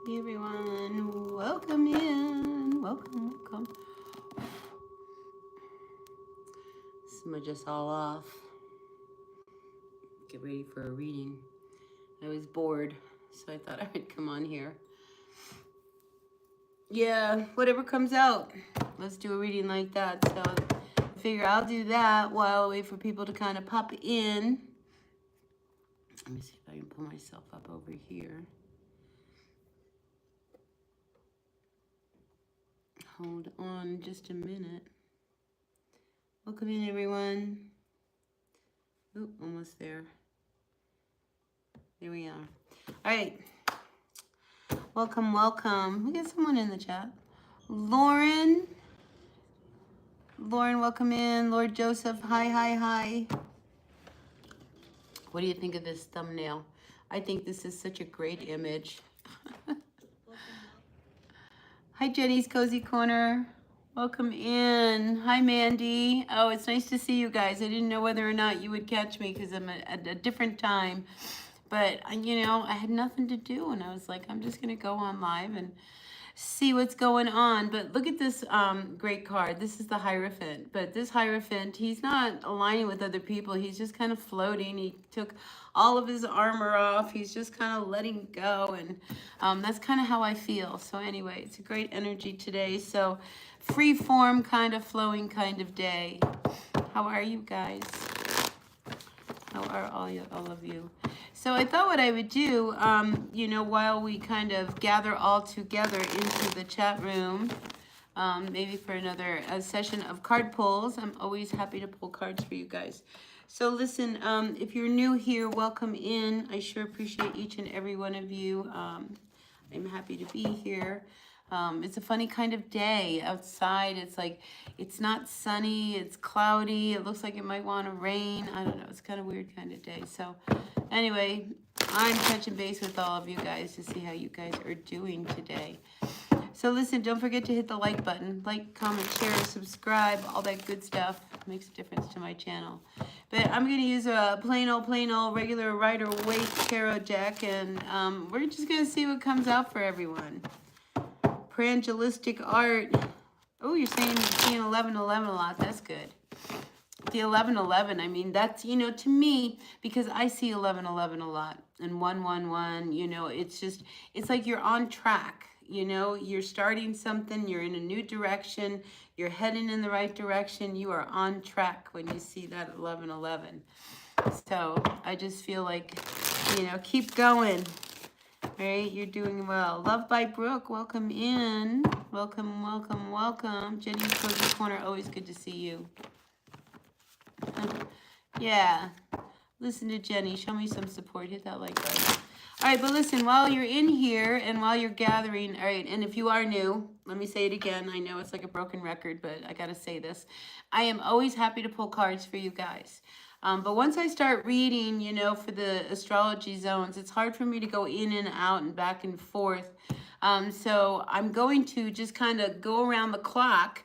Hey everyone, welcome in. Welcome. Smudge us all off. Get ready for a reading. I was bored, so I thought I would come on here. Yeah, whatever comes out. Let's do a reading like that. So I figure I'll do that while I wait for people to kind of pop in. Let me see if I can pull myself up over here. Hold on just a minute. Welcome in, everyone. Oh, almost there. There we are. All right. Welcome. We got someone in the chat. Lauren, welcome in. Lord Joseph, hi. What do you think of this thumbnail? I think this is such a great image. Hi, Jenny's Cozy Corner. Welcome in. Hi, Mandy. Oh, it's nice to see you guys. I didn't know whether or not you would catch me because I'm at a different time. But, you know, I had nothing to do, and I was like, I'm just going to go on live and see what's going on. But look at this great card. This is the Hierophant. But this Hierophant, he's not aligning with other people. He's just kind of floating. He took all of his armor off. He's just kind of letting go. And that's kind of how I feel. So anyway, it's a great energy today. So free form, kind of flowing kind of day. How are you guys? How are all of you? So I thought what I would do, you know, while we kind of gather all together into the chat room, maybe for another session of card pulls. I'm always happy to pull cards for you guys. So listen, if you're new here, welcome in. I sure appreciate each and every one of you. I'm happy to be here. It's a funny kind of day outside. It's like, it's not sunny, it's cloudy. It looks like it might want to rain. I don't know. It's kind of weird kind of day. So anyway, I'm touching base with all of you guys to see how you guys are doing today. So listen, don't forget to hit the like button. Like, comment, share, subscribe, all that good stuff. It makes a difference to my channel. But I'm going to use a plain old regular Rider-Waite tarot deck. And we're just going to see what comes out for everyone. Prangelistic art. Oh, you're saying you're seeing 1111 a lot. That's good. The 1111, I mean, that's, you know, to me, because I see 1111 a lot. And 111, you know, it's just, it's like you're on track. You know, you're starting something. You're in a new direction. You're heading in the right direction. You are on track when you see that 1111. So I just feel like, you know, keep going. All right, you're doing well. Love by Brooke, welcome in. Welcome. Jenny's Cozy Corner, always good to see you. Yeah, listen to Jenny. Show me some support. Hit that like button. All right, but listen, while you're in here and while you're gathering, all right, and if you are new, let me say it again. I know it's like a broken record, but I got to say this. I am always happy to pull cards for you guys. But once I start reading, you know, for the astrology zones, it's hard for me to go in and out and back and forth. So I'm going to just kind of go around the clock,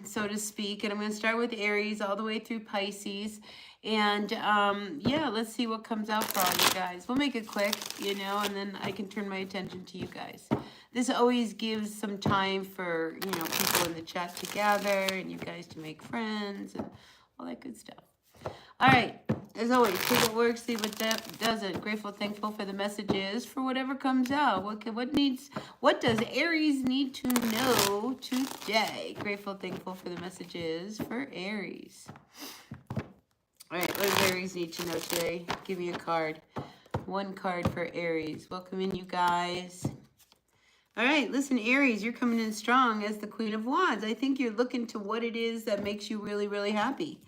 so to speak. And I'm going to start with Aries all the way through Pisces. And yeah, let's see what comes out for all you guys. We'll make it quick, you know, and then I can turn my attention to you guys. This always gives some time for, you know, people in the chat to gather and you guys to make friends and all that good stuff. All right, as always, see what works, see what doesn't. Grateful, thankful for the messages, for whatever comes out. What does Aries need to know today? Grateful, thankful for the messages for Aries. All right, what does Aries need to know today? Give me a card. One card for Aries. Welcome in, you guys. All right, listen, Aries, you're coming in strong as the Queen of Wands. I think you're looking to what it is that makes you really, really happy.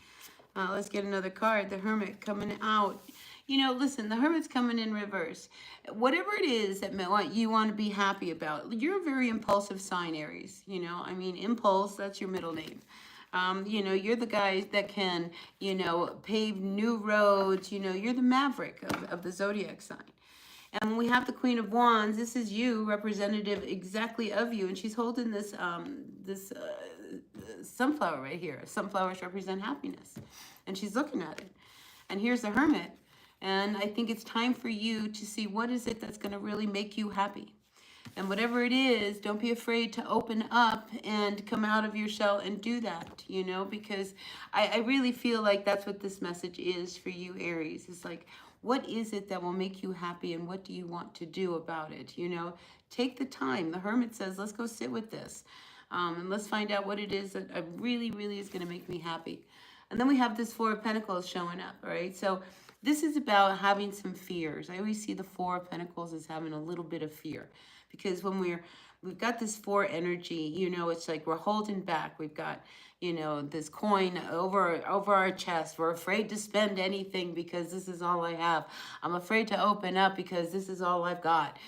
Let's get another card. The Hermit coming out. You know, listen, the Hermit's coming in reverse. Whatever it is that you want to be happy about, you're a very impulsive sign, Aries. You know, I mean, impulse, that's your middle name. You know, you're the guy that can, you know, pave new roads. You know, you're the maverick of the zodiac sign. And when we have the Queen of Wands, this is you, representative exactly of you. And she's holding this sunflower right here. Sunflowers represent happiness. And she's looking at it. And here's the Hermit. And I think it's time for you to see what is it that's going to really make you happy. And whatever it is, don't be afraid to open up and come out of your shell and do that, you know, because I really feel like that's what this message is for you, Aries. It's like, what is it that will make you happy and what do you want to do about it? You know, take the time. The Hermit says, let's go sit with this. And let's find out what it is that really, really is going to make me happy. And then we have this Four of Pentacles showing up, all right? So this is about having some fears. I always see the Four of Pentacles as having a little bit of fear. Because when we've got this four energy, you know, it's like we're holding back. We've got, you know, this coin over our chest. We're afraid to spend anything because this is all I have. I'm afraid to open up because this is all I've got.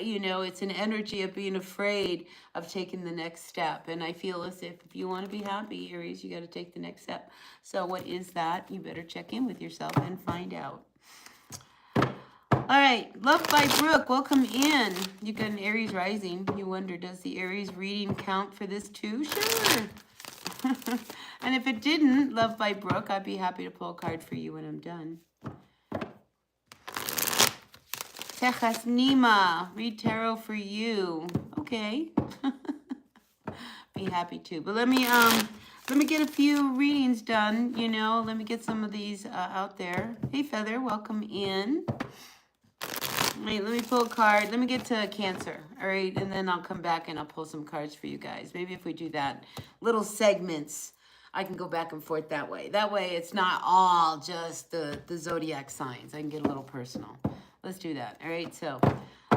You know, it's an energy of being afraid of taking the next step. And I feel as if you want to be happy, Aries, you got to take the next step. So what is that? You better check in with yourself and find out. All right, Love by Brooke, welcome in. You got an Aries rising. You wonder, does the Aries reading count for this too? Sure. And if it didn't, Love by Brooke, I'd be happy to pull a card for you when I'm done. Tejas Nima, read tarot for you. Okay. Be happy to. But let me get a few readings done, you know. Let me get some of these out there. Hey, Feather, welcome in. Wait, let me pull a card. Let me get to Cancer, all right? And then I'll come back and I'll pull some cards for you guys. Maybe if we do that, little segments, I can go back and forth that way. That way it's not all just the zodiac signs. I can get a little personal. Let's do that, all right? So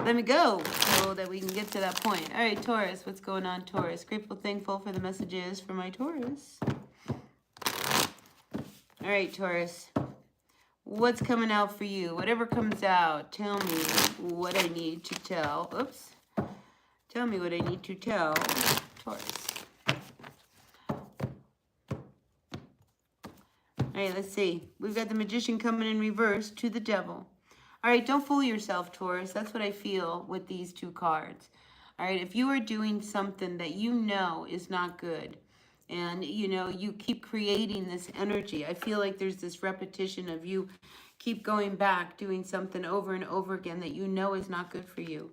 let me go so that we can get to that point. All right, Taurus, what's going on, Taurus? Grateful, thankful for the messages for my Taurus. All right, Taurus. What's coming out for you? Whatever comes out, tell me what I need to tell. Oops. Tell me what I need to tell Taurus. All right, let's see. We've got the Magician coming in reverse to the Devil. All right, don't fool yourself, Taurus. That's what I feel with these two cards. All right, if you are doing something that you know is not good, and, you know, you keep creating this energy. I feel like there's this repetition of you keep going back, doing something over and over again that you know is not good for you.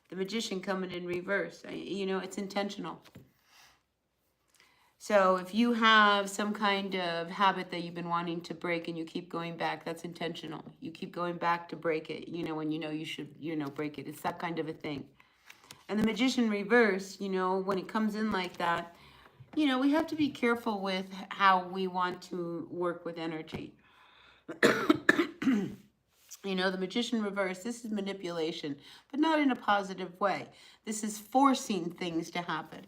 The Magician coming in reverse. You know, it's intentional. So if you have some kind of habit that you've been wanting to break and you keep going back, that's intentional. You keep going back to break it, you know, when you know you should, you know, break it. It's that kind of a thing. And the Magician reverse, you know, when it comes in like that, you know, we have to be careful with how we want to work with energy. You know, the Magician reverse, this is manipulation, but not in a positive way. This is forcing things to happen.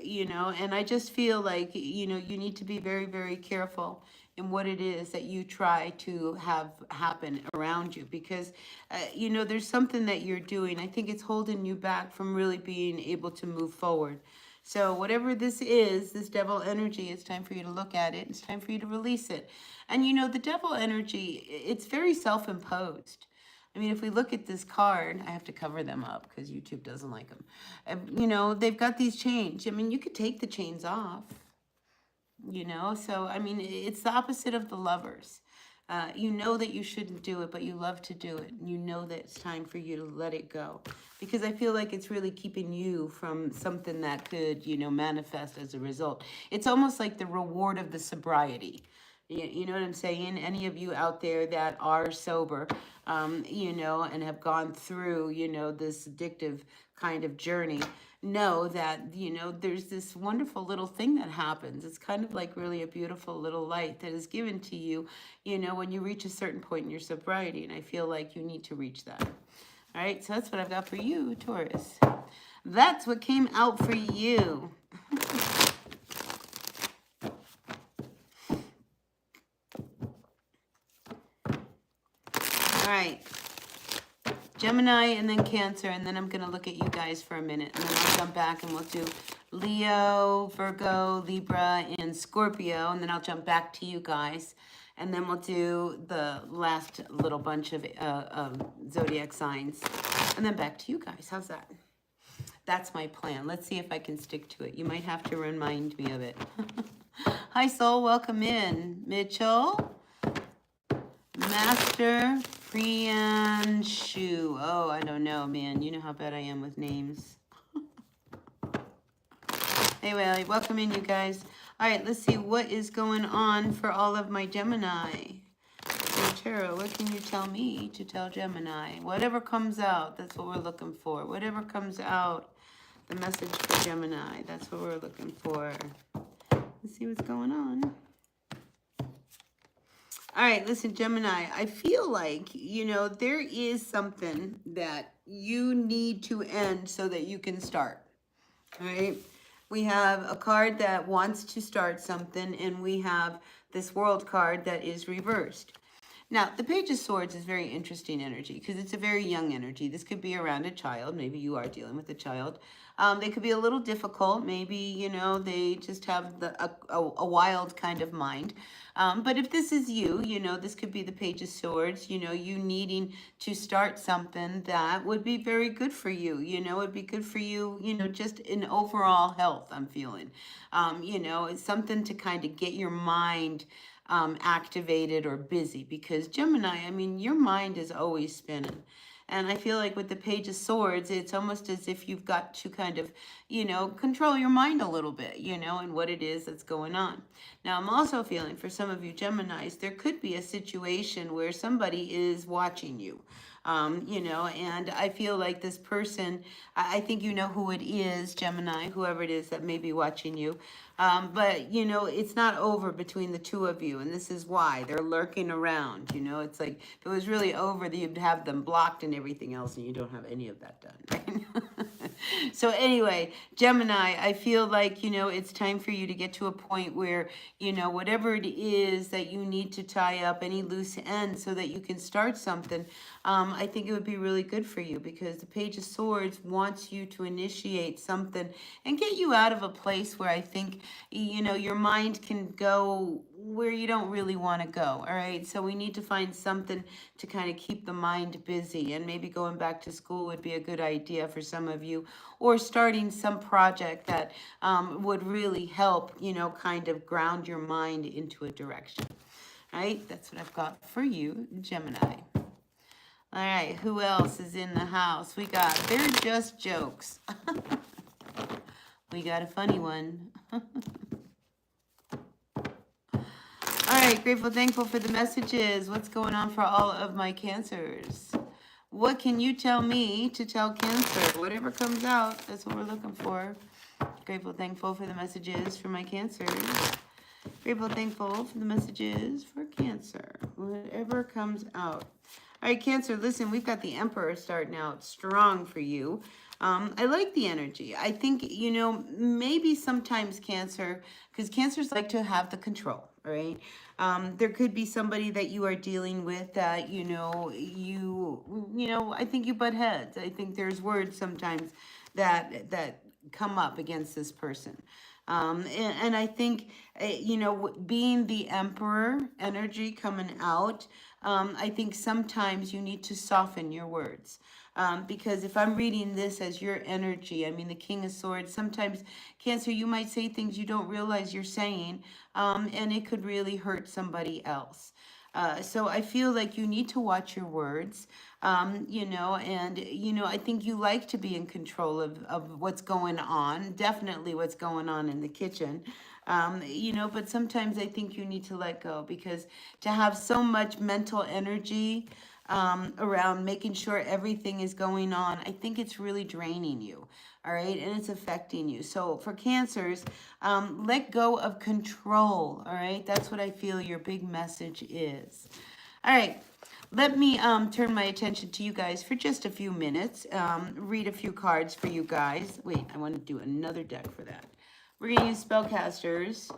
You know, and I just feel like, you know, you need to be very, very careful in what it is that you try to have happen around you, because, you know, there's something that you're doing. I think it's holding you back from really being able to move forward. So whatever this is, this devil energy, it's time for you to look at it. It's time for you to release it. And, you know, the devil energy, it's very self-imposed. I mean, if we look at this card, I have to cover them up because YouTube doesn't like them. You know, they've got these chains. I mean, you could take the chains off, you know. So, I mean, it's the opposite of the Lovers. You know that you shouldn't do it, but you love to do it. And you know that it's time for you to let it go. Because I feel like it's really keeping you from something that could, you know, manifest as a result. It's almost like the reward of the sobriety. You know what I'm saying? Any of you out there that are sober, you know, and have gone through, you know, this addictive kind of journey, know that, you know, there's this wonderful little thing that happens. It's kind of like really a beautiful little light that is given to you, you know, when you reach a certain point in your sobriety. And I feel like you need to reach that. All right, so that's what I've got for you, Taurus. That's what came out for you. All right, Gemini and then Cancer, and then I'm going to look at you guys for a minute, and then I'll jump back and we'll do Leo, Virgo, Libra, and Scorpio, and then I'll jump back to you guys, and then we'll do the last little bunch of zodiac signs, and then back to you guys. How's that? That's my plan. Let's see if I can stick to it. You might have to remind me of it. Hi, Soul. Welcome in. Mitchell. Master Priyanshu. Oh, I don't know, man. You know how bad I am with names. Anyway, welcome in, you guys. All right, let's see what is going on for all of my Gemini. So, Tarot, what can you tell me to tell Gemini? Whatever comes out, that's what we're looking for. Whatever comes out, the message for Gemini, that's what we're looking for. Let's see what's going on. All right, listen, Gemini, I feel like, you know, there is something that you need to end so that you can start. All right. We have a card that wants to start something, and we have this World card that is reversed. Now, the Page of Swords is very interesting energy because it's a very young energy. This could be around a child. Maybe you are dealing with a child. They could be a little difficult. Maybe, you know, they just have a wild kind of mind. But if this is you, you know, this could be the Page of Swords, you know, you needing to start something that would be very good for you. You know, it'd be good for you, you know, just in overall health, I'm feeling. You know, it's something to kind of get your mind activated or busy, because Gemini, I mean, your mind is always spinning. And I feel like with the Page of Swords, it's almost as if you've got to kind of, you know, control your mind a little bit, you know, and what it is that's going on. Now, I'm also feeling for some of you Geminis, there could be a situation where somebody is watching you. You know, and I feel like this person, I think you know who it is, Gemini, whoever it is that may be watching you. But, you know, it's not over between the two of you. And this is why they're lurking around. You know, it's like if it was really over, you'd have them blocked and everything else. And you don't have any of that done. Right? So anyway, Gemini, I feel like, you know, it's time for you to get to a point where, you know, whatever it is that you need to tie up, any loose ends so that you can start something, I think it would be really good for you, because the Page of Swords wants you to initiate something and get you out of a place where I think, you know, your mind can go where you don't really want to go. All right. So we need to find something to kind of keep the mind busy, and maybe going back to school would be a good idea for some of you, or starting some project that would really help, you know, kind of ground your mind into a direction. All right. That's what I've got for you, Gemini. All right, who else is in the house? We got, they're just jokes. We got a funny one. All right, grateful, thankful for the messages. What's going on for all of my Cancers? What can you tell me to tell Cancer? Whatever comes out, that's what we're looking for. Grateful, thankful for the messages for my Cancers. Grateful, thankful for the messages for Cancer. Whatever comes out. All right, Cancer, listen, we've got the Emperor starting out strong for you. I like the energy. I think, you know, maybe sometimes Cancer, because Cancers like to have the control, right? There could be somebody that you are dealing with that, you know, I think you butt heads. I think there's words sometimes that come up against this person. And I think, you know, being the Emperor energy coming out, I think sometimes you need to soften your words. Because if I'm reading this as your energy, I mean, the King of Swords, sometimes, Cancer, you might say things you don't realize you're saying, and it could really hurt somebody else. So I feel like you need to watch your words, you know, and, you know, I think you like to be in control of what's going on, definitely what's going on in the kitchen, you know, but sometimes I think you need to let go, because to have so much mental energy around making sure everything is going on, I think it's really draining you. All right, and it's affecting you. So for Cancers, let go of control. All right, that's what I feel your big message is. All right, let me turn my attention to you guys for just a few minutes. Read a few cards for you guys. Wait, I want to do another deck for that. We're going to use spellcasters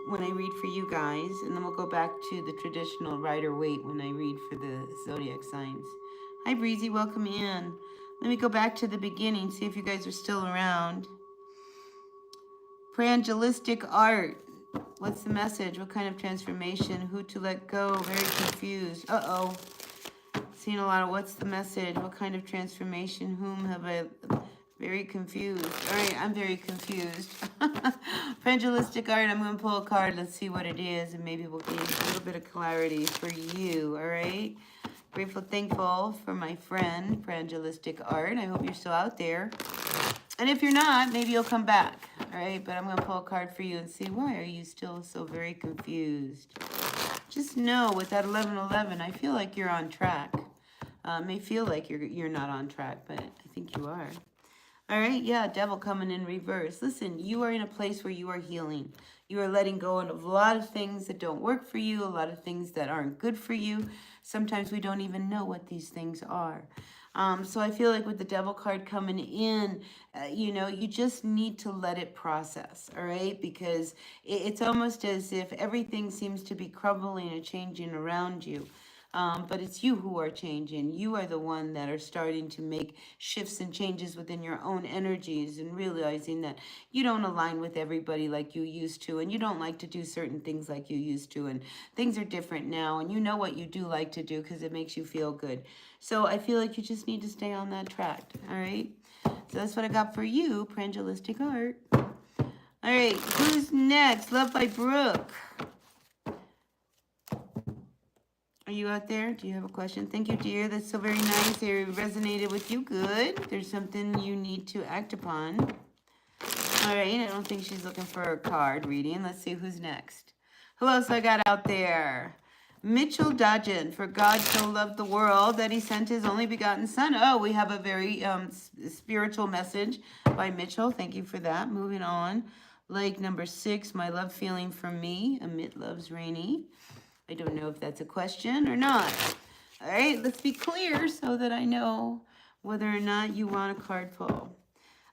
when I read for you guys, and then we'll go back to the traditional Rider-Waite when I read for the zodiac signs. Hi, Breezy, welcome in. Let me go back to the beginning, see if you guys are still around. Prangelistic art. What's the message? What kind of transformation? Who to let go? Very confused. Uh-oh. Seeing a lot of what's the message? What kind of transformation? Whom have I Very confused. All right, I'm very confused. Pendulistic art, I'm going to pull a card. Let's see what it is, and maybe we'll gain a little bit of clarity for you, all right? Grateful, thankful for my friend, Pendulistic art. I hope you're still out there. And if you're not, maybe you'll come back, all right? But I'm going to pull a card for you and see, why are you still so very confused? Just know, with that 1111, I feel like you're on track. It may feel like you're not on track, but I think you are. All right, yeah, devil coming in reverse. Listen, you are in a place where you are healing. You are letting go of a lot of things that don't work for you, a lot of things that aren't good for you. Sometimes we don't even know what these things are. So I feel like with the devil card coming in, you know, you just need to let it process, all right? Because it's almost as if everything seems to be crumbling and changing around you. But it's you who are changing. You are the one that are starting to make shifts and changes within your own energies and realizing that you don't align with everybody like you used to, and you don't like to do certain things like you used to, and things are different now, and you know what you do like to do because it makes you feel good. So I feel like you just need to stay on that track, all right? So that's what I got for you, Pendulistic art. All right, who's next? Love by Brooke. Are you out there? Do you have a question? Thank you, dear. That's so very nice. It resonated with you. Good. There's something you need to act upon. All right. I don't think she's looking for a card reading. Let's see who's next. Who else I got out there? Mitchell Dodgen. For God so loved the world that he sent his only begotten son. Oh, we have a very spiritual message by Mitchell. Thank you for that. Moving on. Lake number 6. My love feeling for me. Amid love's rainy. I don't know if that's a question or not. All right, let's be clear so that I know whether or not you want a card pull. All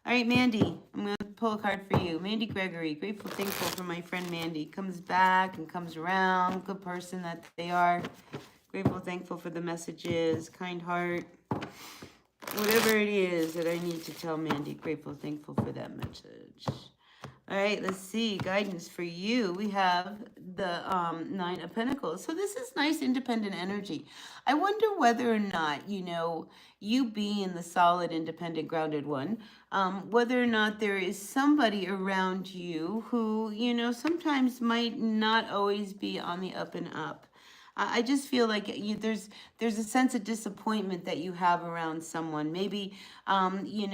right, Mandy, I'm going to pull a card for you. Mandy Gregory, grateful, thankful for my friend Mandy. Comes back and comes around, good person that they are. Grateful, thankful for the messages, kind heart. Whatever it is that I need to tell Mandy, grateful, thankful for that message. All right, let's see. Guidance for you. We have the 9 of Pentacles. So this is nice, independent energy. I wonder whether or not, you know, you being the solid, independent, grounded one, whether or not there is somebody around you who, you know, sometimes might not always be on the up and up. I just feel like there's a sense of disappointment that you have around someone. Maybe, you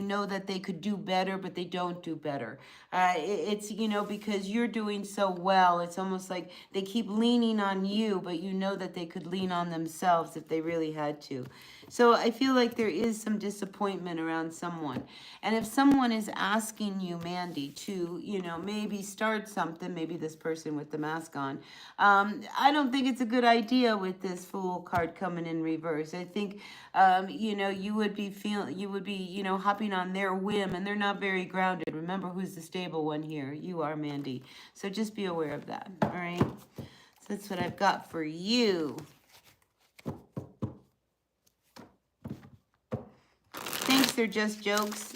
know that they could do better, but they don't do better. It's, you know, because you're doing so well, it's almost like they keep leaning on you, but you know that they could lean on themselves if they really had to. So I feel like there is some disappointment around someone. And if someone is asking you, Mandy, to, you know, maybe start something, maybe this person with the mask on, I don't think it's a good idea with this Fool card coming in reverse. I think, you know, you would be, you know, hopping on their whim, and they're not very grounded. Remember who's the stable one here. You are, Mandy. So just be aware of that, all right? So that's what I've got for you. Thanks, they're just jokes.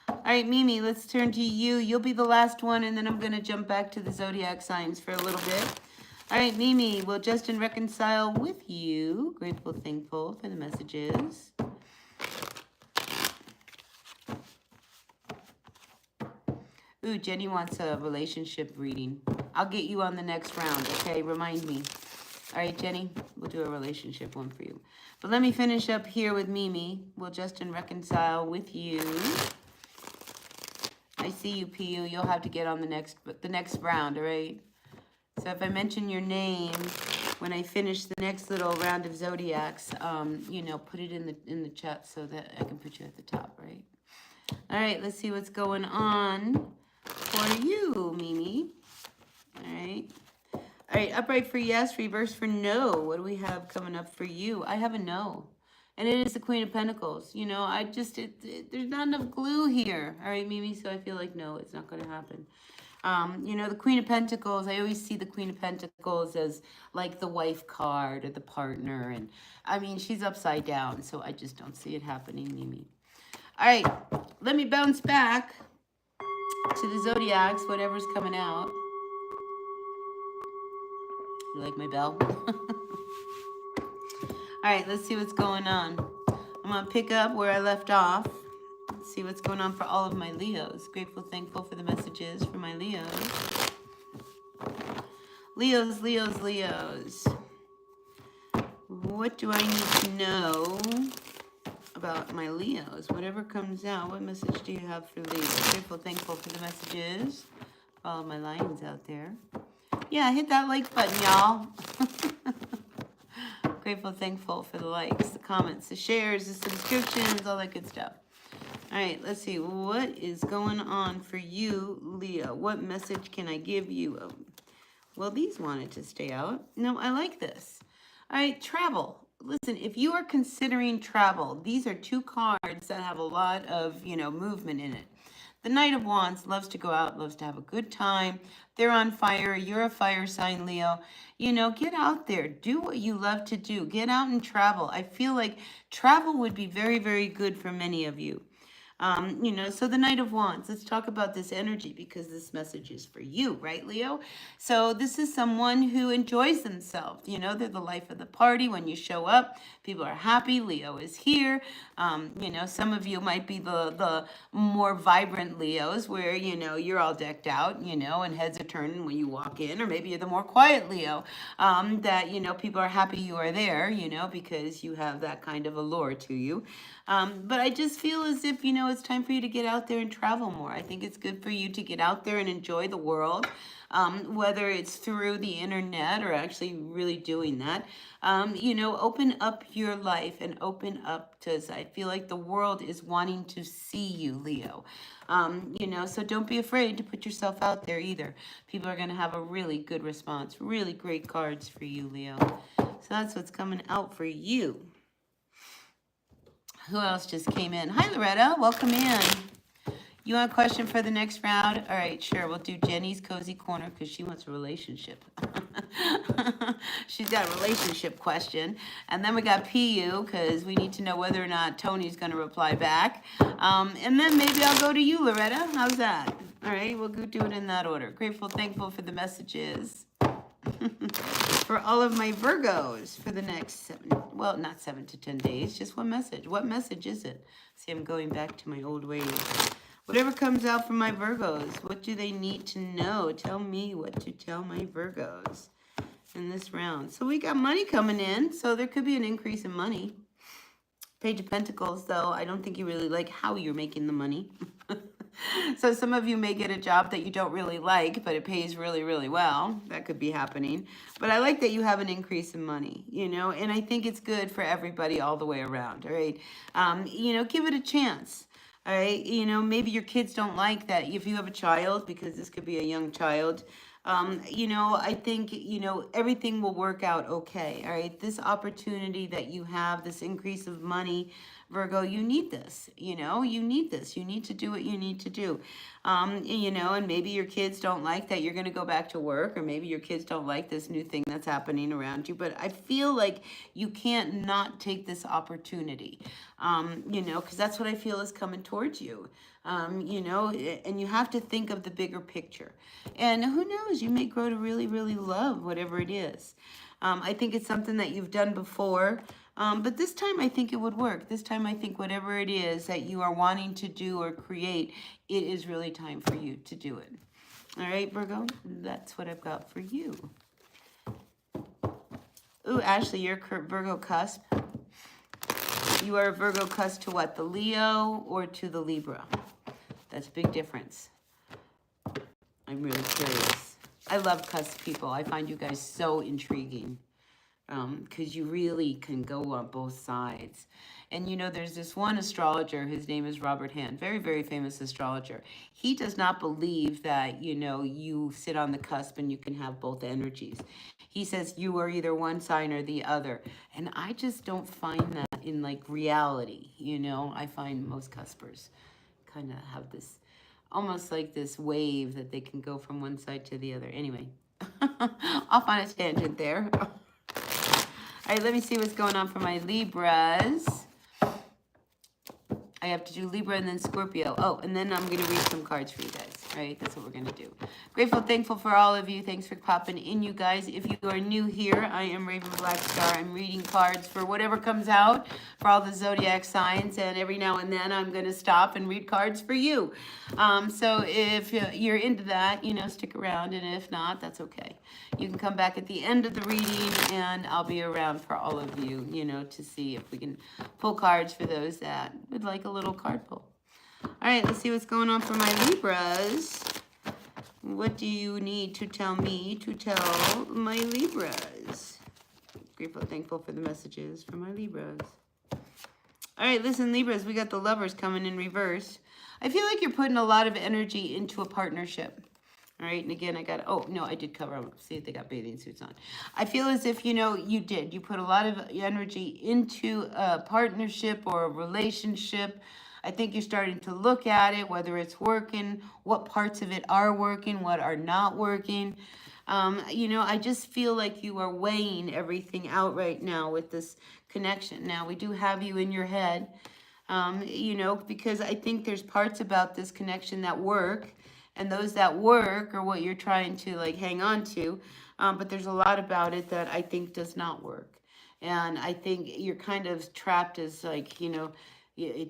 All right, Mimi, let's turn to you. You'll be the last one, and then I'm going to jump back to the zodiac signs for a little bit. All right, Mimi, will Justin reconcile with you? Grateful, thankful for the messages. Ooh, Jenny wants a relationship reading. I'll get you on the next round, okay? Remind me. All right, Jenny, we'll do a relationship one for you. But let me finish up here with Mimi. Will Justin reconcile with you? I see you, Pu. You'll have to get on the next round, all right? So if I mention your name when I finish the next little round of zodiacs, you know, put it in the chat so that I can put you at the top, right? All right, let's see what's going on for you, Mimi. All right. All right, upright for yes, reverse for no. What do we have coming up for you? I have a no. And it is the Queen of Pentacles. You know, there's not enough glue here. All right, Mimi, so I feel like no, it's not going to happen. You know, the Queen of Pentacles, I always see the Queen of Pentacles as like the wife card or the partner. And I mean, she's upside down, so I just don't see it happening, Mimi. All right, let me bounce back to the zodiacs, whatever's coming out. You like my bell? All right, let's see what's going on. I'm I'm going to pick up where I left off. See what's going on for all of my Leos. Grateful, thankful for the messages for my Leos. Leos, Leos, Leos. What do I need to know about my Leos? Whatever comes out, what message do you have for Leos? Grateful, thankful for the messages for all of my lions out there. Yeah, hit that like button, y'all. Grateful, thankful for the likes, the comments, the shares, the subscriptions, all that good stuff. All right, let's see. What is going on for you, Leo? What message can I give you? Well, these wanted to stay out. No, I like this. All right, travel. Listen, if you are considering travel, these are two cards that have a lot of, movement in it. The Knight of Wands loves to go out, loves to have a good time. They're on fire. You're a fire sign, Leo. Get out there. Do what you love to do. Get out and travel. I feel like travel would be very, very good for many of you. So the Knight of Wands, let's talk about this energy because this message is for you, right, Leo? So this is someone who enjoys themselves. They're the life of the party. When you show up, people are happy. Leo is here. Some of you might be the more vibrant Leos where, you're all decked out, and heads are turning when you walk in, or maybe you're the more quiet Leo that, people are happy you are there, because you have that kind of allure to you. But I just feel as if, it's time for you to get out there and travel more. I think it's good for you to get out there and enjoy the world, whether it's through the internet or actually really doing that. Open up your life and open up to, I feel like the world is wanting to see you, Leo. So don't be afraid to put yourself out there either. People are going to have a really good response. Really great cards for you, Leo. So that's what's coming out for you. Who else just came in? Hi, Loretta. Welcome in. You want a question for the next round? All right, sure. We'll do Jenny's Cozy Corner because she wants a relationship. She's got a relationship question. And then we got PU because we need to know whether or not Tony's going to reply back. And then maybe I'll go to you, Loretta. How's that? All right, we'll go do it in that order. Grateful, thankful for the messages. For all of my Virgos for the next not 7 to 10 days, just one message. What message is it? See, I'm going back to my old ways. Whatever comes out from my Virgos, what do they need to know? Tell me what to tell my Virgos in this round. So we got money coming in, so there could be an increase in money. Page of Pentacles, though, I don't think you really like how you're making the money. So some of you may get a job that you don't really like, but it pays really, really well. That could be happening. But I like that you have an increase in money, and I think it's good for everybody all the way around, all right? Give it a chance, all right? Maybe your kids don't like that. If you have a child, because this could be a young child, I think, everything will work out okay, all right? This opportunity that you have, this increase of money, Virgo, you need this, you need this. You need to do what you need to do. And maybe your kids don't like that you're going to go back to work, or maybe your kids don't like this new thing that's happening around you. But I feel like you can't not take this opportunity, because that's what I feel is coming towards you. And you have to think of the bigger picture. And who knows, you may grow to really, really love whatever it is. I think it's something that you've done before. But this time I think it would work. This time I think whatever it is that you are wanting to do or create, it is really time for you to do it. All right, Virgo, that's what I've got for you. Ooh, Ashley, you're Virgo cusp. You are a Virgo cusp to what? The Leo or to the Libra? That's a big difference. I'm really curious. I love cusp people. I find you guys so intriguing. Because you really can go on both sides. And there's this one astrologer, his name is Robert Hand, very, very famous astrologer. He does not believe that, you sit on the cusp and you can have both energies. He says you are either one sign or the other. And I just don't find that in reality, I find most cuspers kind of have this, almost like this wave that they can go from one side to the other. Anyway, off on a tangent there. All right, let me see what's going on for my Libras. I have to do Libra and then Scorpio. Oh, and then I'm going to read some cards for you guys. right? That's what we're going to do. Grateful, thankful for all of you. Thanks for popping in, you guys. If you are new here, I am Raven Black Star. I'm reading cards for whatever comes out for all the zodiac signs. And every now and then I'm going to stop and read cards for you. So if you're into that, you know, stick around. And if not, that's okay. You can come back at the end of the reading and I'll be around for all of you, you know, to see if we can pull cards for those that would like a little card pull. All right, let's see what's going on for my Libras. What do you need to tell me to tell my Libras? Grateful, thankful for the messages from my Libras. All right, listen, Libras, we got the Lovers coming in reverse. I feel like you're putting a lot of energy into a partnership. All right, and again, I got, oh, no, I did cover them. See if they got bathing suits on. I feel as if, you know, you did. You put a lot of energy into a partnership or a relationship. I think you're starting to look at it, whether it's working, what parts of it are working, what are not working. You know, I just feel like you are weighing everything out right now with this connection. Now, we do have you in your head, you know, because I think there's parts about this connection that work, and those that work are what you're trying to, like, hang on to. But there's a lot about it that I think does not work. And I think you're kind of trapped as, like, you know,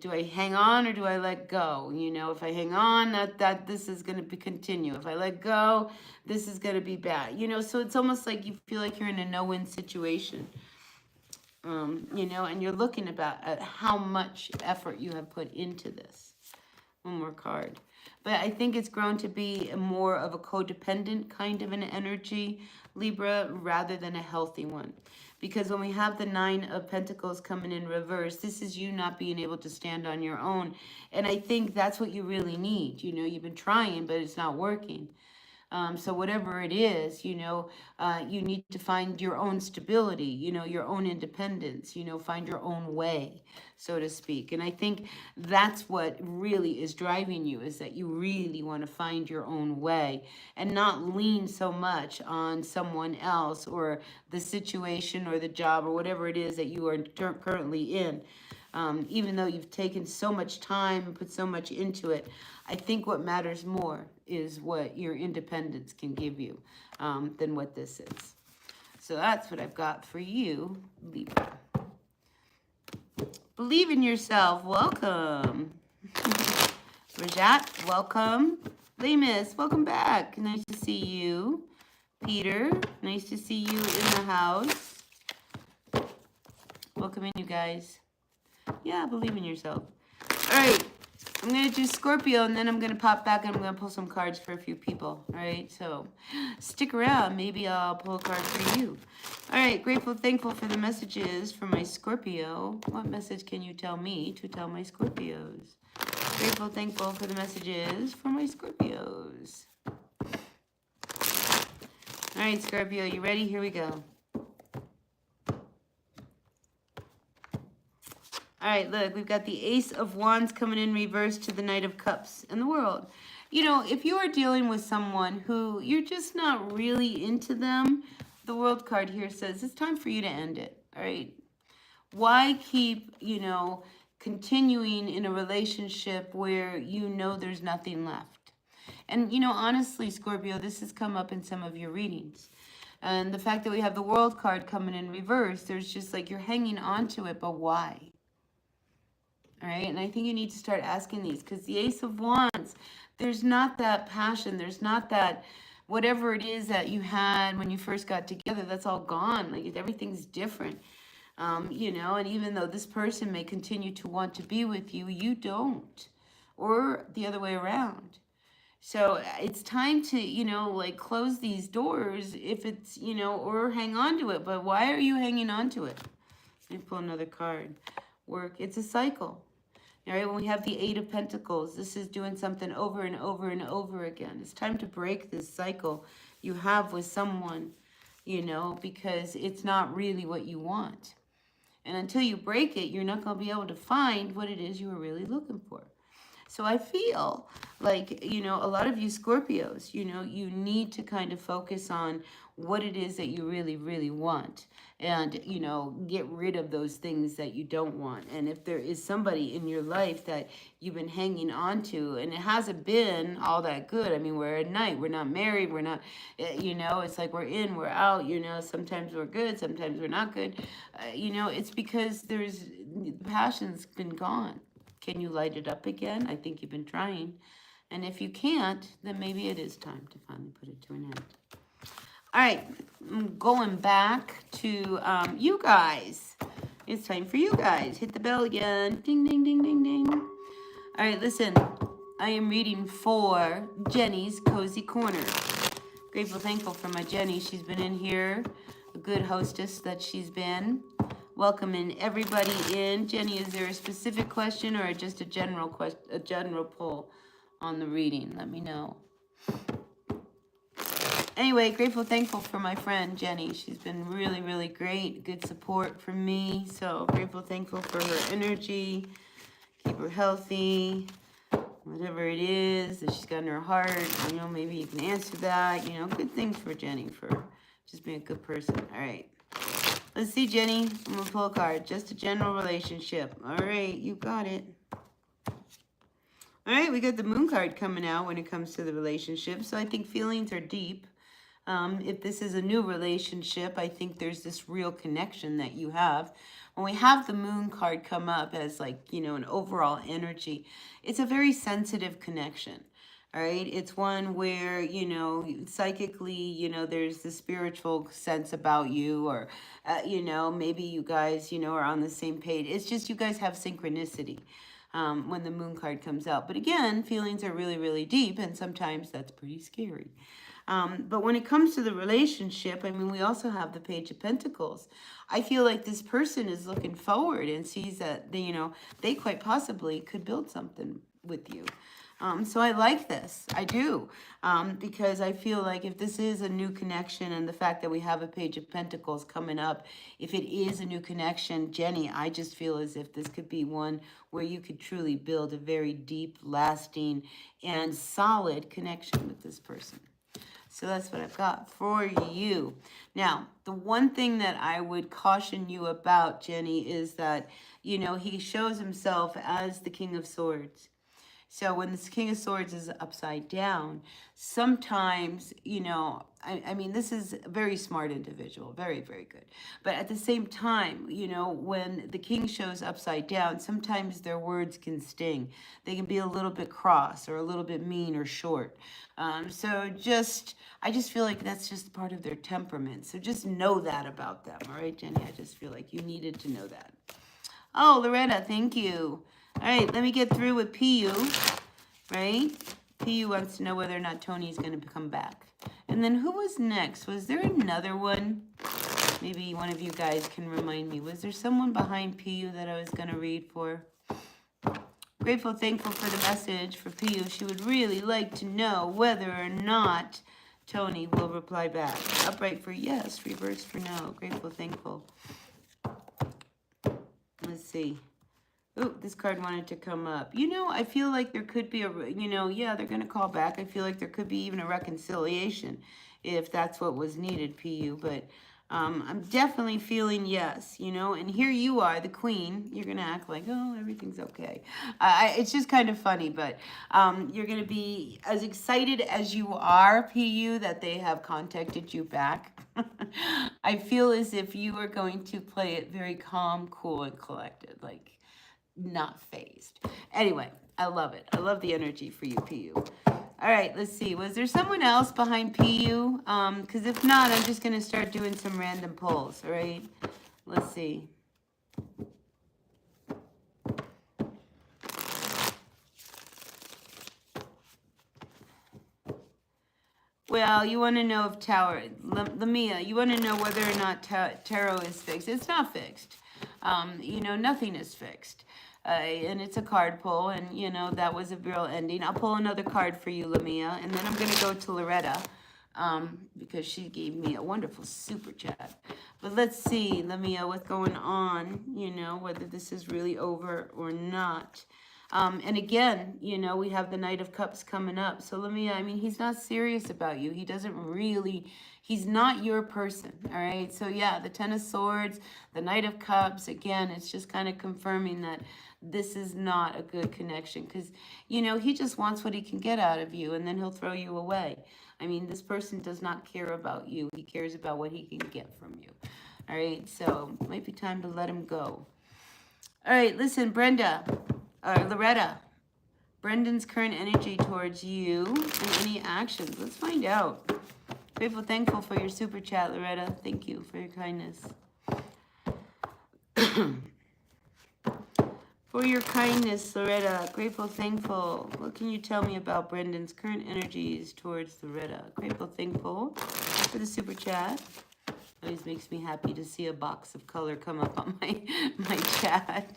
do I hang on or do I let go? You know, if I hang on, that this is going to continue. If I let go, this is going to be bad. You know, so it's almost like you feel like you're in a no-win situation. You know, and you're looking at how much effort you have put into this. One more card. But I think it's grown to be more of a codependent kind of an energy, Libra, rather than a healthy one. Because when we have the Nine of Pentacles coming in reverse, this is you not being able to stand on your own. And I think that's what you really need. You know, you've been trying, but it's not working. So whatever it is, you know, you need to find your own stability, you know, your own independence, you know, find your own way, so to speak. And I think that's what really is driving you, is that you really want to find your own way and not lean so much on someone else or the situation or the job or whatever it is that you are currently in. Even though you've taken so much time and put so much into it, I think what matters more is what your independence can give you than what this is. So that's what I've got for you, Libra. Believe in yourself. Welcome. Rajat, welcome. Lemus, welcome back. Nice to see you. Peter, nice to see you in the house. Welcome in, you guys. Yeah, believe in yourself. All right, I'm going to do Scorpio, and then I'm going to pop back, and I'm going to pull some cards for a few people. All right, so stick around. Maybe I'll pull a card for you. All right, grateful, thankful for the messages for my Scorpio. What message can you tell me to tell my Scorpios? Grateful, thankful for the messages for my Scorpios. All right, Scorpio, you ready? Here we go. All right, look, we've got the Ace of Wands coming in reverse to the Knight of Cups and the World. You know, if you are dealing with someone who you're just not really into them, the World card here says it's time for you to end it, all right? Why keep, you know, continuing in a relationship where you know there's nothing left? And, you know, honestly, Scorpio, this has come up in some of your readings. And the fact that we have the World card coming in reverse, there's just like you're hanging on to it, but why? All right, and I think you need to start asking these, because the Ace of Wands, there's not that passion, there's not that whatever it is that you had when you first got together, that's all gone. Like, everything's different, you know, and even though this person may continue to want to be with you, you don't, or the other way around. So it's time to, you know, like, close these doors if it's, you know, or hang on to it. But why are you hanging on to it? Let me pull another card. Work. It's a cycle. All right, when we have the Eight of Pentacles, this is doing something over and over and over again. It's time to break this cycle you have with someone, you know, because it's not really what you want. And until you break it, you're not going to be able to find what it is you were really looking for. So I feel like, you know, a lot of you Scorpios, you know, you need to kind of focus on what it is that you really, really want. And, you know, get rid of those things that you don't want. And if there is somebody in your life that you've been hanging on to and it hasn't been all that good. I mean, we're at night, we're not married, we're not, you know, it's like we're in, we're out, you know, sometimes we're good, sometimes we're not good. You know, it's because the passion's been gone. Can you light it up again? I think you've been trying. And if you can't, then maybe it is time to finally put it to an end. All right, I'm going back to you guys. It's time for you guys. Hit the bell again. Ding, ding, ding, ding, ding. All right, listen. I am reading for Jenny's Cozy Corner. Grateful, thankful for my Jenny. She's been in here. A good hostess that she's been. Welcoming everybody in. Jenny, is there a specific question or just a general pull on the reading? Let me know. Anyway, grateful, thankful for my friend Jenny. She's been really, really great. Good support from me. So grateful, thankful for her energy. Keep her healthy. Whatever it is that she's got in her heart, you know, maybe you can answer that. You know, good things for Jenny for just being a good person. All right. Let's see, Jenny. I'm going to pull a card. Just a general relationship. All right. You got it. All right. We got the moon card coming out when it comes to the relationship. So I think feelings are deep. If this is a new relationship, I think there's this real connection that you have. When we have the moon card come up as like, you know, an overall energy, it's a very sensitive connection. All right. It's one where, you know, psychically, you know, there's the spiritual sense about you or, you know, maybe you guys, you know, are on the same page. It's just you guys have synchronicity when the moon card comes out. But again, feelings are really, really deep. And sometimes that's pretty scary. But when it comes to the relationship, I mean, we also have the Page of Pentacles. I feel like this person is looking forward and sees that, they, you know, they quite possibly could build something with you. So I like this. I do. Because I feel like if this is a new connection and the fact that we have a Page of Pentacles coming up, if it is a new connection, Jenny, I just feel as if this could be one where you could truly build a very deep, lasting, and solid connection with this person. So that's what I've got for you. Now, the one thing that I would caution you about, Jenny, is that, you know, he shows himself as the King of Swords. So when this King of Swords is upside down, sometimes, you know, I mean, this is a very smart individual, very, very good. But at the same time, you know, when the king shows upside down, sometimes their words can sting. They can be a little bit cross or a little bit mean or short. So I just feel like that's just part of their temperament. So just know that about them. All right, Jenny, I just feel like you needed to know that. Oh, Loretta, thank you. All right, let me get through with PU, right? PU wants to know whether or not Tony's going to come back. And then who was next? Was there another one? Maybe one of you guys can remind me. Was there someone behind PU that I was going to read for? Grateful, thankful for the message for PU. She would really like to know whether or not Tony will reply back. Upright for yes, reverse for no. Grateful, thankful. Let's see. Oh, this card wanted to come up. You know, I feel like there could be a, you know, yeah, they're going to call back. I feel like there could be even a reconciliation if that's what was needed, PU. But I'm definitely feeling yes, you know. And here you are, the queen. You're going to act like, oh, everything's okay. It's just kind of funny. But you're going to be as excited as you are, PU, that they have contacted you back. I feel as if you are going to play it very calm, cool, and collected. Like, not phased. Anyway, I love it. I love the energy for you, PU. All right, let's see. Was there someone else behind PU? Because if not, I'm just going to start doing some random pulls, all right? Let's see. Well, you want to know if Tower, Lamia, you want to know whether or not tarot is fixed. It's not fixed. You know, nothing is fixed. And it's a card pull, and, you know, that was a real ending. I'll pull another card for you, Lamia, and then I'm going to go to Loretta because she gave me a wonderful super chat. But let's see, Lamia, what's going on, you know, whether this is really over or not. And again, you know, we have the Knight of Cups coming up. So I mean, he's not serious about you. He doesn't really, he's not your person, all right? So yeah, the Ten of Swords, the Knight of Cups, again, it's just kind of confirming that this is not a good connection because, you know, he just wants what he can get out of you and then he'll throw you away. I mean, this person does not care about you. He cares about what he can get from you. All right, so it might be time to let him go. All right, listen, Loretta. Brendan's current energy towards you and any actions. Let's find out. Grateful, thankful for your super chat, Loretta. Thank you for your kindness. For your kindness, Loretta. Grateful, thankful. What can you tell me about Brendan's current energies towards Loretta? Grateful, thankful for the super chat. Always makes me happy to see a box of color come up on my chat.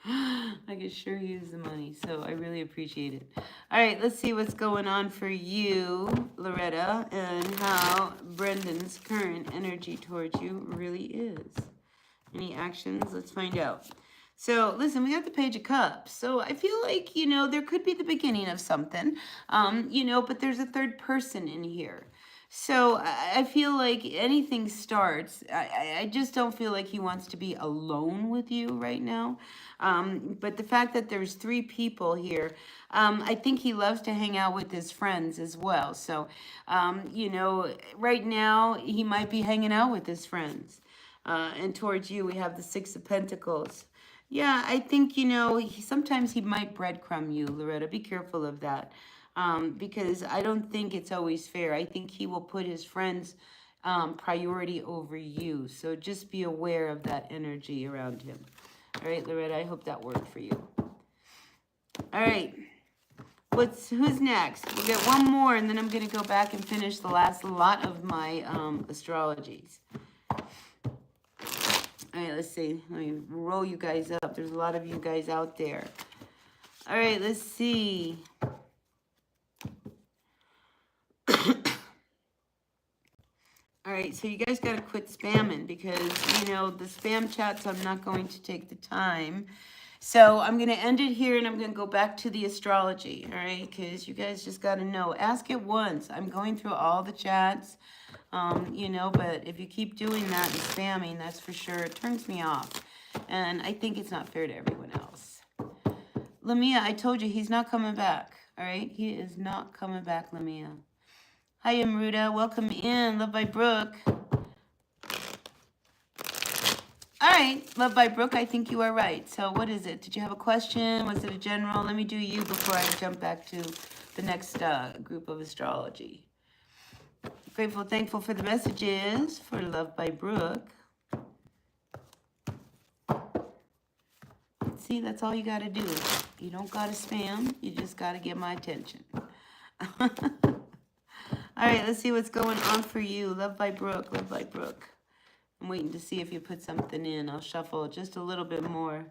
I could sure use the money, so I really appreciate it. All right, let's see what's going on for you, Loretta, and how Brendan's current energy towards you really is. Any actions? Let's find out. So, listen, we got the Page of Cups. So, I feel like, you know, there could be the beginning of something, you know, but there's a third person in here. So, I feel like anything starts. I just don't feel like he wants to be alone with you right now. But the fact that there's 3 people here, I think he loves to hang out with his friends as well. So, you know, right now, he might be hanging out with his friends. And towards you, we have the 6 of Pentacles. Yeah, I think, you know, sometimes he might breadcrumb you, Loretta. Be careful of that. Because I don't think it's always fair. I think he will put his friends' priority over you. So just be aware of that energy around him. All right, Loretta, I hope that worked for you. All right. Who's next? We'll get one more, and then I'm going to go back and finish the last lot of my astrologies. All right, let's see. Let me roll you guys up. There's a lot of you guys out there. All right, let's see. All right, so you guys got to quit spamming because, you know, the spam chats, I'm not going to take the time. So I'm going to end it here and I'm going to go back to the astrology, all right? Because you guys just got to know. Ask it once. I'm going through all the chats. You know, but if you keep doing that and spamming, that's for sure, it turns me off. And I think it's not fair to everyone else. Lamia, I told you he's not coming back. All right? He is not coming back, Lamia. Hi, Amruta. Welcome in. Love by Brooke. All right. Love by Brooke, I think you are right. So what is it? Did you have a question? Was it a general? Let me do you before I jump back to the next group of astrology. Grateful, thankful for the messages for Love by Brooke. See, that's all you got to do. You don't got to spam. You just got to get my attention. All right, let's see what's going on for you. Love by Brooke, Love by Brooke. I'm waiting to see if you put something in. I'll shuffle just a little bit more.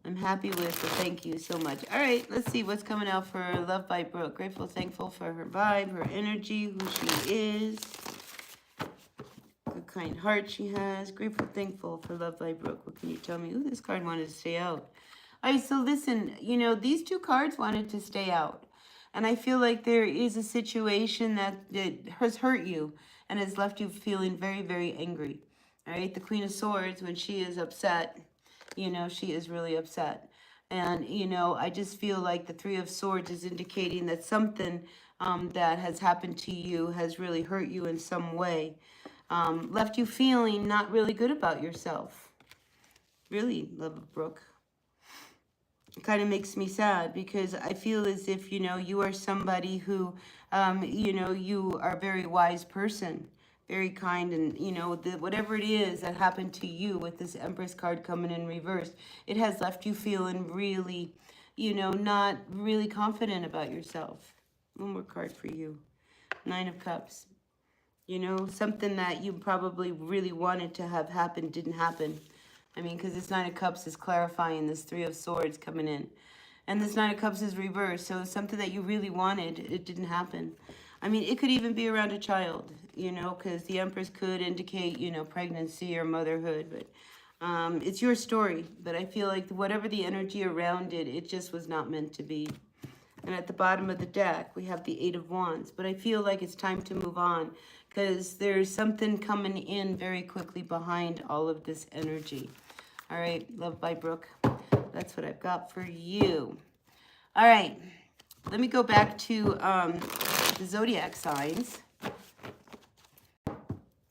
I'm happy with the thank you so much. All right, let's see what's coming out for Love by Brooke. Grateful, thankful for her vibe, her energy, who she is. Good, kind heart she has. Grateful, thankful for Love by Brooke. What can you tell me? Ooh, this card wanted to stay out. All right, so listen, you know, these 2 cards wanted to stay out. And I feel like there is a situation that has hurt you and has left you feeling very, very angry. All right, the Queen of Swords, when she is upset, you know, she is really upset. And, you know, I just feel like the 3 of Swords is indicating that something that has happened to you has really hurt you in some way. Left you feeling not really good about yourself. Really, Love of Brooke. It kind of makes me sad because I feel as if, you know, you are somebody who, you know, you are a very wise person. Very kind, and you know, whatever it is that happened to you with this Empress card coming in reverse, it has left you feeling really, you know, not really confident about yourself. One more card for you. 9 of Cups. You know, something that you probably really wanted to have happen didn't happen. I mean, because this 9 of Cups is clarifying this 3 of Swords coming in. And this 9 of Cups is reversed, so something that you really wanted, it didn't happen. I mean, it could even be around a child, you know, because the Empress could indicate, you know, pregnancy or motherhood. But It's your story, but I feel like whatever the energy around it, it just was not meant to be. And at the bottom of the deck, we have the Eight of Wands. But I feel like it's time to move on because there's something coming in very quickly behind all of this energy. All right, love by Brooke. That's what I've got for you. All right, let me go back to the zodiac signs.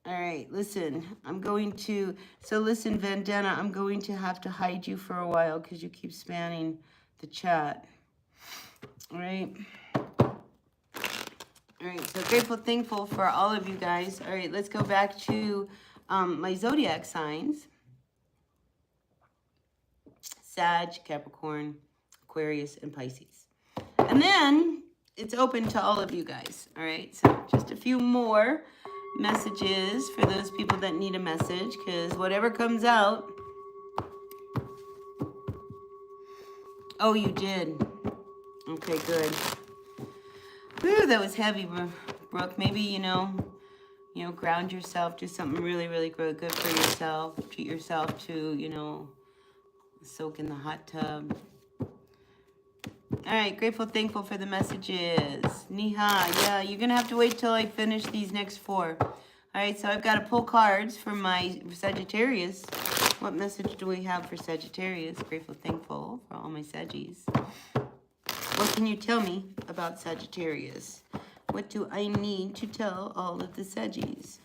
All right, listen, listen, Vandana, I'm going to have to hide you for a while because you keep spamming the chat. All right. All right, so grateful, thankful for all of you guys. All right, let's go back to my zodiac signs. Sag, Capricorn, Aquarius, and Pisces. And then it's open to all of you guys. All right, so just a few more messages for those people that need a message, because whatever comes out. Oh, you did. Okay, good. Whew, that was heavy, Brooke. Maybe, ground yourself. Do something really, really good for yourself. Treat yourself to, soak in the hot tub. All right, grateful, thankful for the messages. Niha, yeah, you're going to have to wait till I finish these next four. All right, so I've got to pull cards for my Sagittarius. What message do we have for Sagittarius? Grateful, thankful for all my Saggies. What can you tell me about Sagittarius? What do I need to tell all of the Saggies?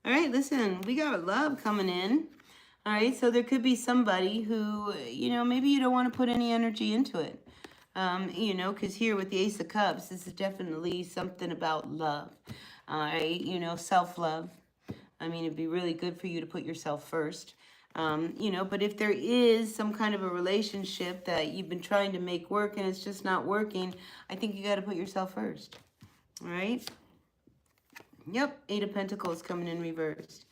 All right, listen, we got love coming in. All right, so there could be somebody who, maybe you don't want to put any energy into it. Because here with the Ace of Cups, this is definitely something about love. All right, self-love. I mean, it'd be really good for you to put yourself first. But if there is some kind of a relationship that you've been trying to make work and it's just not working, I think you got to put yourself first. All right? Yep, Eight of Pentacles coming in reversed.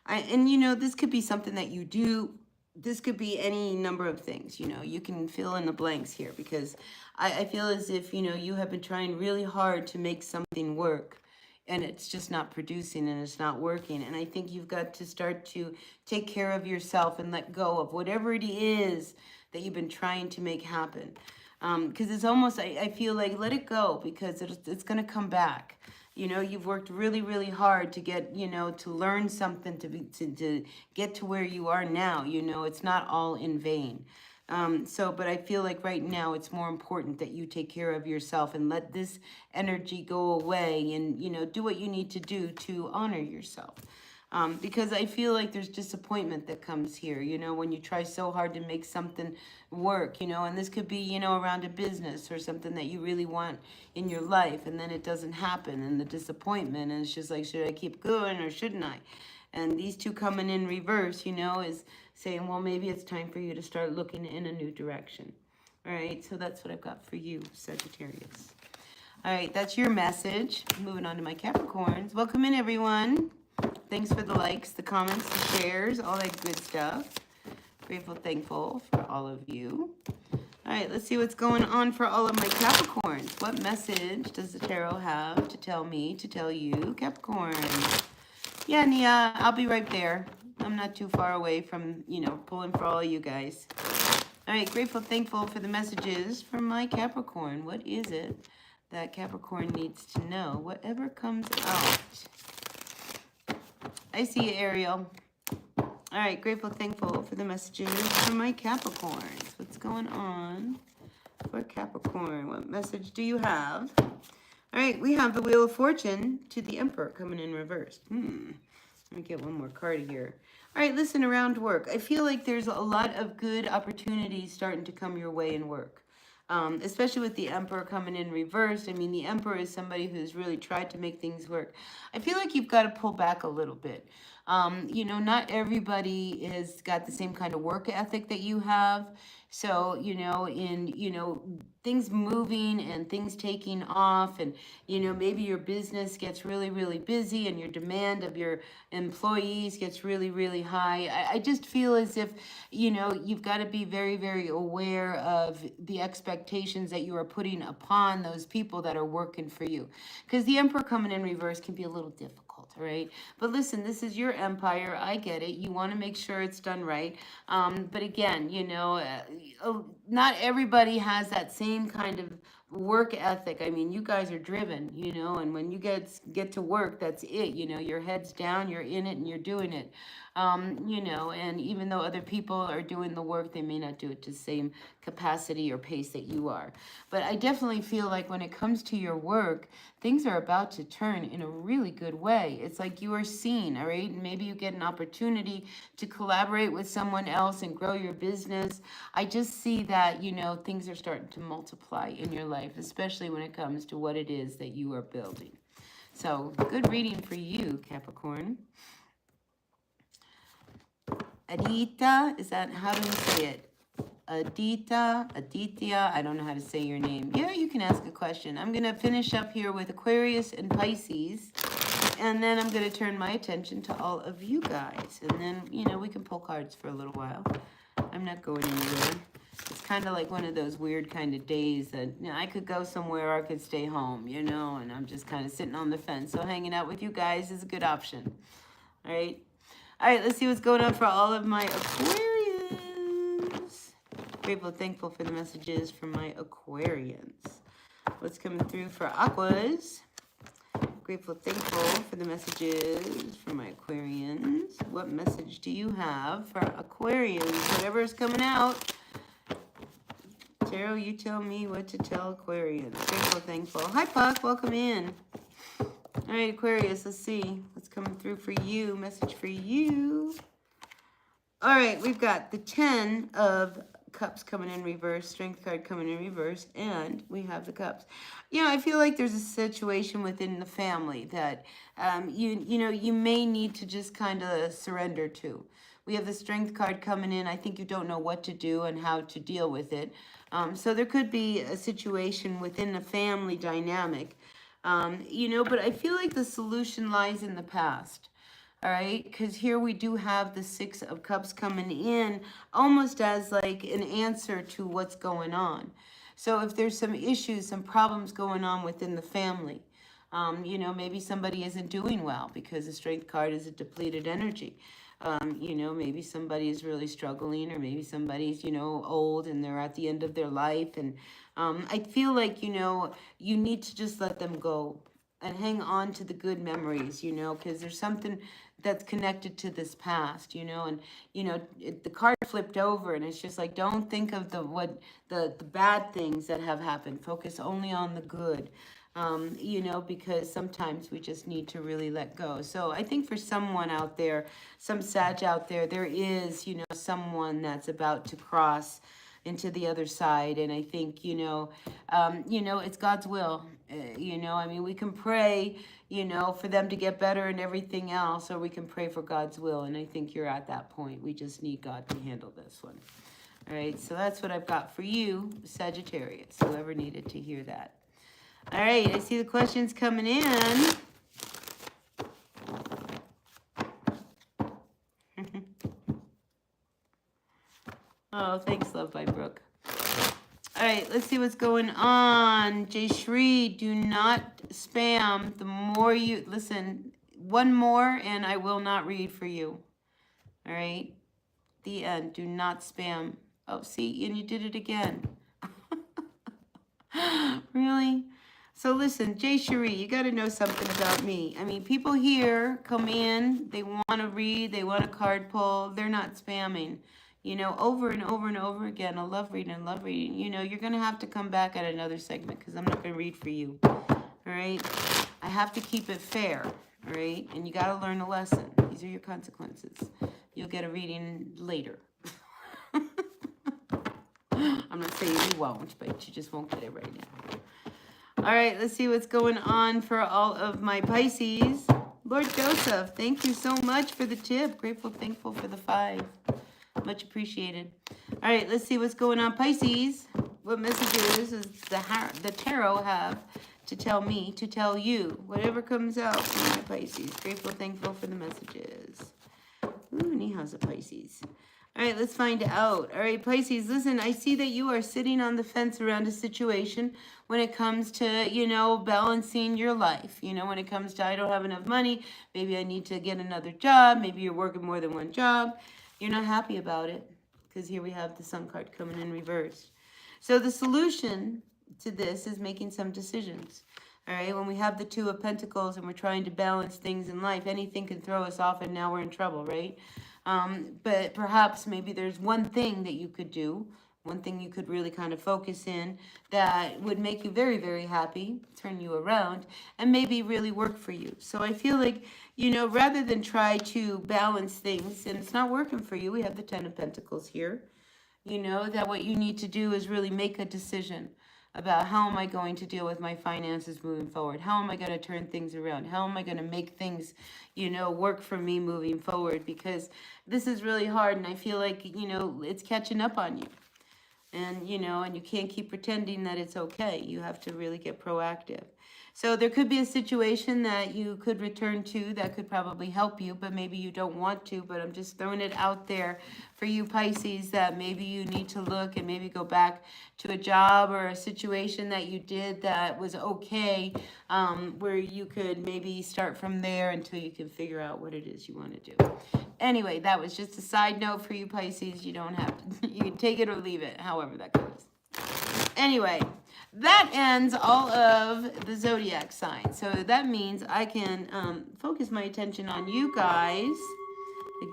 This could be something that you do. This could be any number of things, you can fill in the blanks here because I feel as if, you have been trying really hard to make something work and it's just not producing and it's not working. And I think you've got to start to take care of yourself and let go of whatever it is that you've been trying to make happen. Because it's almost, I feel like, let it go because it's going to come back. You've worked really, really hard to get, to learn something, to get to where you are now. It's not all in vain. But I feel like right now it's more important that you take care of yourself and let this energy go away and, do what you need to do to honor yourself. Because I feel like there's disappointment that comes here, when you try so hard to make something work, and this could be, around a business or something that you really want in your life, and then it doesn't happen, and the disappointment, and it's just like, should I keep going or shouldn't I? And these two coming in reverse, is saying, well, maybe it's time for you to start looking in a new direction. All right, so that's what I've got for you, Sagittarius. All right, that's your message. Moving on to my Capricorns. Welcome in, everyone. Thanks for the likes, the comments, the shares, all that good stuff. Grateful, thankful for all of you. All right, let's see what's going on for all of my Capricorns. What message does the tarot have to tell me, to tell you, Capricorn? Yeah, Nia, I'll be right there. I'm not too far away from, pulling for all you guys. All right, grateful, thankful for the messages from my Capricorn. What is it that Capricorn needs to know? Whatever comes out. I see you, Ariel. All right, grateful, thankful for the messages from my Capricorns. What's going on for Capricorn? What message do you have? All right, we have the Wheel of Fortune to the Emperor coming in reverse. Let me get one more card here. All right, listen, around work. I feel like there's a lot of good opportunities starting to come your way in work. Especially with the Emperor coming in reverse. I mean, the Emperor is somebody who's really tried to make things work. I feel like you've got to pull back a little bit. Not everybody has got the same kind of work ethic that you have. So, things moving and things taking off and, maybe your business gets really, really busy and your demand of your employees gets really, really high. I just feel as if, you've got to be very, very aware of the expectations that you are putting upon those people that are working for you. Because the Emperor coming in reverse can be a little difficult. all right? But listen, this is your empire. I get it. You want to make sure it's done right. But again, you know, not everybody has that same kind of work ethic. I mean, you guys are driven, you know, and when you get to work, that's it. You know, your head's down, you're in it, and you're doing it. You know, and even though other people are doing the work, they may not do it to the same capacity or pace that you are. But I definitely feel like when it comes to your work, things are about to turn in a really good way. It's like you are seen, all right? And maybe you get an opportunity to collaborate with someone else and grow your business. I just see that, you know, things are starting to multiply in your life, especially when it comes to what it is that you are building. So, good reading for you, Capricorn. Adita, is that, how do you say it? Aditya, I don't know how to say your name. Yeah, you can ask a question. I'm going to finish up here with Aquarius and Pisces, and then I'm going to turn my attention to all of you guys. And then, you know, we can pull cards for a little while. I'm not going anywhere. It's kind of like one of those weird kind of days that, you know, I could go somewhere or I could stay home, you know, and I'm just kind of sitting on the fence. So hanging out with you guys is a good option. All right. All right, let's see what's going on for all of my Aquarians. Grateful, thankful for the messages from my Aquarians. What's coming through for Aquas? Grateful, thankful for the messages from my Aquarians. What message do you have for Aquarians? Whatever is coming out. Tarot, you tell me what to tell Aquarians. Grateful, thankful. Hi, Puck. Welcome in. All right, Aquarius, let's see what's coming through for you. Message for you. All right, we've got the 10 of Cups coming in reverse, Strength card coming in reverse, and we have the Cups. You know, I feel like there's a situation within the family that you know, you may need to just kind of surrender to. We have the Strength card coming in. I think you don't know what to do and how to deal with it. So there could be a situation within the family dynamic. You know, but I feel like the solution lies in the past. All right, because here we do have the 6 of Cups coming in almost as like an answer to what's going on. So if there's some issues, some problems going on within the family, you know, maybe somebody isn't doing well because the Strength card is a depleted energy. You know, maybe somebody is really struggling, or maybe somebody's, you know, old and they're at the end of their life. And I feel like, you know, you need to just let them go and hang on to the good memories, you know, because there's something that's connected to this past, you know, and, you know, the card flipped over and it's just like, don't think of the bad things that have happened. Focus only on the good. You know, because sometimes we just need to really let go. So I think for someone out there, some Sag out there, there is, you know, someone that's about to cross into the other side. And I think, you know, it's God's will. You know, I mean, we can pray, you know, for them to get better and everything else, or we can pray for God's will. And I think you're at that point. We just need God to handle this one. All right, so that's what I've got for you, Sagittarius, whoever needed to hear that. All right, I see the questions coming in. Oh, thanks, Love by Brooke. All right, let's see what's going on. Jay Shri, do not spam. The more you, listen, one more and I will not read for you. All right, the end. Do not spam. Oh, see, and you did it again. Really? So listen, Jay Cherie, you got to know something about me. I mean, people here come in, they want to read, they want a card pull. They're not spamming, you know, over and over and over again. I love reading, You know, you're going to have to come back at another segment because I'm not going to read for you. All right? I have to keep it fair. All right? And you got to learn a lesson. These are your consequences. You'll get a reading later. I'm not saying you won't, but you just won't get it right now. All right, let's see what's going on for all of my Pisces. Lord Joseph, thank you so much for the tip. Grateful, thankful for the 5. Much appreciated. All right, let's see what's going on, Pisces. What messages does the tarot have to tell me, to tell you? Whatever comes out for my Pisces. Grateful, thankful for the messages. Ooh, Niha's a Pisces. All right, let's find out. All right, Pisces, listen, I see that you are sitting on the fence around a situation when it comes to, you know, balancing your life. You know, when it comes to, I don't have enough money, maybe I need to get another job, maybe you're working more than one job. You're not happy about it because here we have the Sun card coming in reverse. So the solution to this is making some decisions. All right, when we have the Two of Pentacles and we're trying to balance things in life, anything can throw us off and now we're in trouble, right? But perhaps maybe there's one thing that you could do, one thing you could really kind of focus in that would make you very, very happy, turn you around, and maybe really work for you. So I feel like, you know, rather than try to balance things and it's not working for you, we have the Ten of Pentacles here, you know, that what you need to do is really make a decision about how am I going to deal with my finances moving forward? How am I going to turn things around? How am I going to make things, you know, work for me moving forward? Because this is really hard and I feel like, you know, it's catching up on you. And, you know, and you can't keep pretending that it's okay. You have to really get proactive. So there could be a situation that you could return to that could probably help you, but maybe you don't want to. But I'm just throwing it out there for you Pisces that maybe you need to look and maybe go back to a job or a situation that you did that was okay, where you could maybe start from there until you can figure out what it is you want to do. Anyway, that was just a side note for you Pisces. You don't have to, you can take it or leave it, however that goes. Anyway, that ends all of the zodiac signs. So that means I can focus my attention on you guys.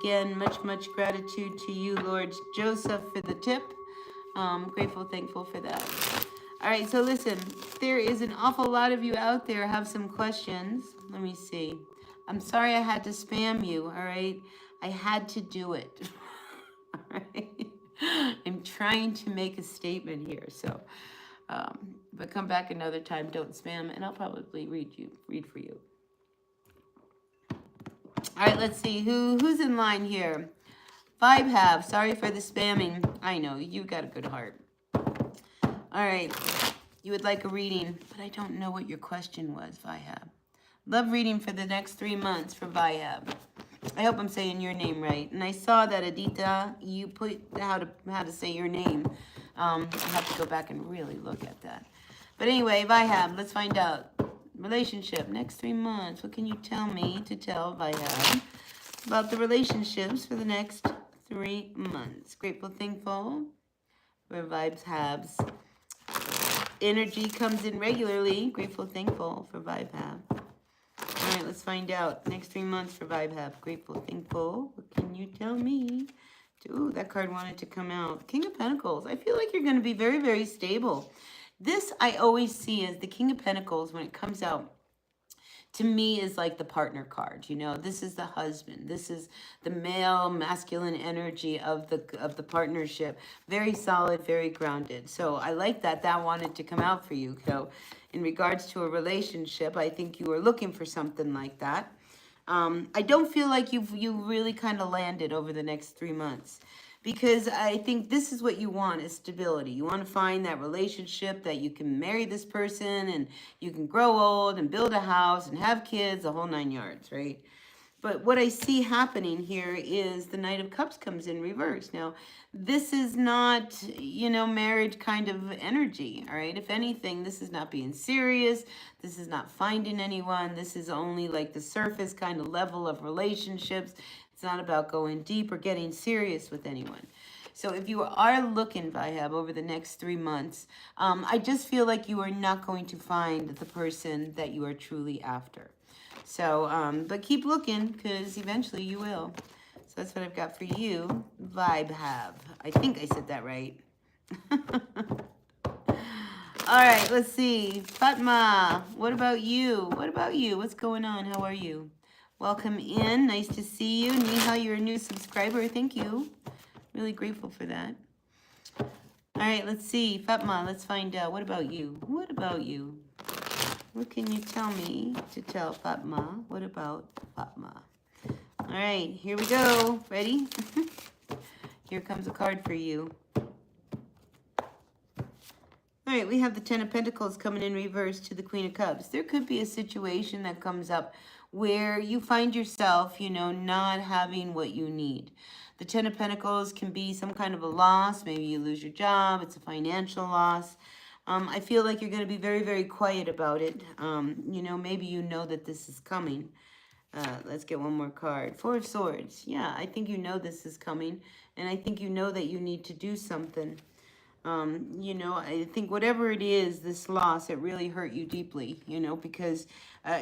Again, much, much gratitude to you, Lord Joseph, for the tip. Grateful, thankful for that. All right, so listen, there is an awful lot of you out there have some questions. Let me see. I'm sorry I had to spam you, all right? I had to do it. All right? I'm trying to make a statement here, so but come back another time, don't spam, and I'll probably read for you. All right, let's see who's in line here. Vibe have, sorry for the spamming. I know you got a good heart. All right, you would like a reading, but I don't know what your question was, Vihab. Love reading for the next 3 months for Vihab. I hope I'm saying your name right. And I saw that, Adita, you put how to say your name. I have to go back and really look at that. But anyway, Vihab, let's find out. Relationship, next 3 months. What can you tell me to tell Vihab about the relationships for the next 3 months? Grateful, thankful, where vibes habs. Energy comes in regularly. Grateful, thankful for Vibe Have. All right, let's find out. Next 3 months for Vibe Have. Grateful, thankful. What can you tell me? Ooh, that card wanted to come out. King of Pentacles. I feel like you're going to be very, very stable. This I always see as the King of Pentacles when it comes out. To me is like the partner card, you know. This is the husband. This is the male, masculine energy of the partnership. Very solid, very grounded. So I like that. That wanted to come out for you. So in regards to a relationship, I think you were looking for something like that. I don't feel like you really kind of landed over the next 3 months. Because I think this is what you want is stability. You want to find that relationship that you can marry this person and you can grow old and build a house and have kids, the whole 9 yards, right? But what I see happening here is the Knight of Cups comes in reverse. Now, this is not, you know, marriage kind of energy, all right? If anything, this is not being serious. This is not finding anyone. This is only like the surface kind of level of relationships. It's not about going deep or getting serious with anyone. So if you are looking, Vihab, over the next 3 months, I just feel like you are not going to find the person that you are truly after. So, but keep looking because eventually you will. So that's what I've got for you, Vibehab. I think I said that right. All right, let's see. Fatma, what about you? What about you? What's going on? How are you? Welcome in. Nice to see you. Neha, you're a new subscriber. Thank you. Really grateful for that. All right, let's see. Fatma, let's find out. What about you? What about you? What can you tell me to tell Fatma? What about Fatma? All right, here we go. Ready? Here comes a card for you. All right, we have the Ten of Pentacles coming in reverse to the Queen of Cups. There could be a situation that comes up where you find yourself, you know, not having what you need. The Ten of Pentacles can be some kind of a loss. Maybe you lose your job. It's a financial loss. I feel like you're going to be very, very quiet about it. You know, maybe you know that this is coming. Let's get one more card. Four of Swords. Yeah, I think you know this is coming. And I think you know that you need to do something. You know, I think whatever it is, this loss, it really hurt you deeply, you know, because,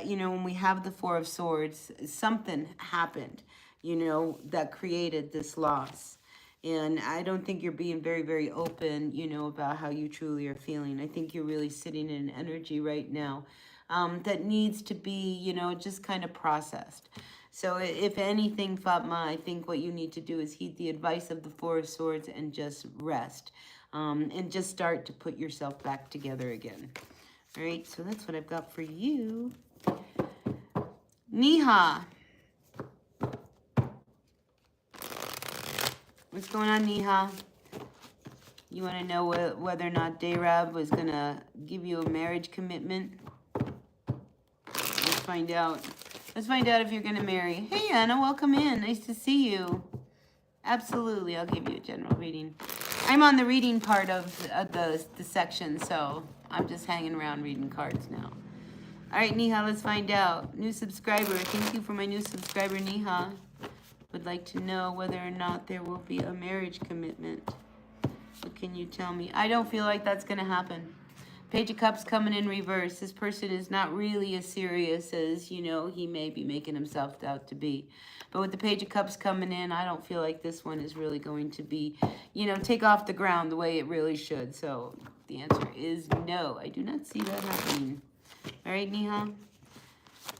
you know, when we have the Four of Swords, something happened, you know, that created this loss. And I don't think you're being very, very open, you know, about how you truly are feeling. I think you're really sitting in an energy right now that needs to be, you know, just kind of processed. So if anything, Fatma, I think what you need to do is heed the advice of the Four of Swords and just rest. And just start to put yourself back together again. All right, so that's what I've got for you. Neha. What's going on, Neha? You want to know whether or not Dayrab was going to give you a marriage commitment? Let's find out. Let's find out if you're going to marry. Hey, Anna, welcome in. Nice to see you. Absolutely, I'll give you a general reading. I'm on the reading part of the section, so I'm just hanging around reading cards now. All right, Neha, let's find out. New subscriber. Thank you for my new subscriber, Neha. Would like to know whether or not there will be a marriage commitment. What can you tell me? I don't feel like that's going to happen. Page of Cups coming in reverse. This person is not really as serious as, you know, he may be making himself out to be. But with the Page of Cups coming in, I don't feel like this one is really going to be, you know, take off the ground the way it really should. So the answer is no. I do not see that happening. All right, Neha? All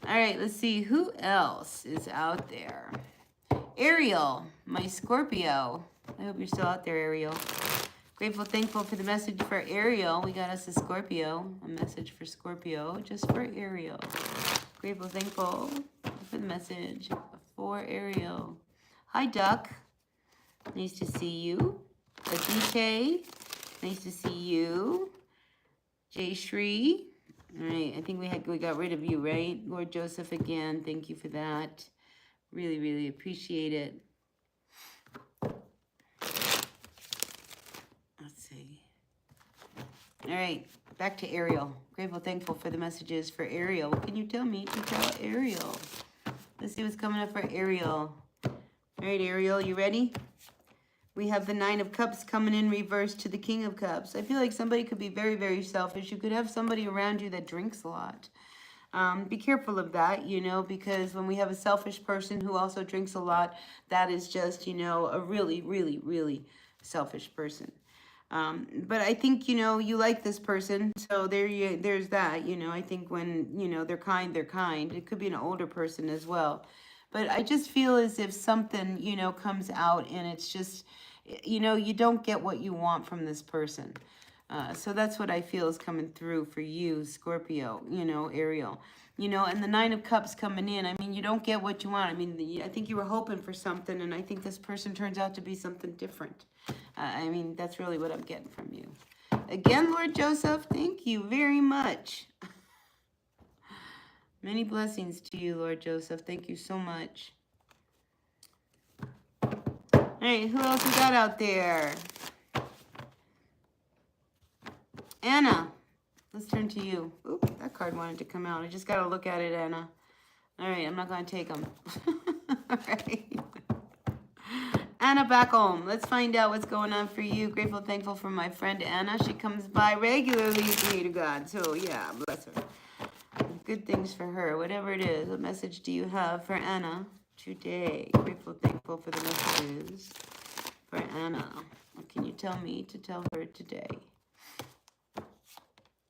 right, let's see. Who else is out there? Ariel, my Scorpio. I hope you're still out there, Ariel. Grateful, thankful for the message for Ariel. We got us a Scorpio. A message for Scorpio, just for Ariel. Grateful, thankful for the message for Ariel. Hi, Duck. Nice to see you. Adite. Nice to see you. Jay Shri. All right, I think we got rid of you, right? Lord Joseph again. Thank you for that. Really, really appreciate it. Let's see. All right, back to Ariel. Grateful, thankful for the messages for Ariel. What can you tell me to tell Ariel? Let's see what's coming up for Ariel. All right, Ariel, you ready? We have the Nine of Cups coming in reverse to the King of Cups. I feel like somebody could be very, very selfish. You could have somebody around you that drinks a lot. Be careful of that, you know, because when we have a selfish person who also drinks a lot, that is just, you know, a really, really, really selfish person. But I think, you know, you like this person, so there's that, you know. I think when, you know, they're kind, they're kind. It could be an older person as well. But I just feel as if something, you know, comes out and it's just, you know, you don't get what you want from this person. So that's what I feel is coming through for you, Scorpio, you know, Ariel. You know, and the Nine of Cups coming in, I mean, you don't get what you want. I mean, I think you were hoping for something, and I think this person turns out to be something different. I mean, that's really what I'm getting from you. Again, Lord Joseph, thank you very much. Many blessings to you, Lord Joseph. Thank you so much. All right, who else we got out there? Anna, let's turn to you. Oop, that card wanted to come out. I just got to look at it, Anna. All right, I'm not going to take them. All right. Anna, back home. Let's find out what's going on for you. Grateful, thankful for my friend Anna. She comes by regularly, pray to God. So, yeah, bless her. Good things for her, whatever it is. What message do you have for Anna today? Grateful, thankful for the messages for Anna. What can you tell me to tell her today?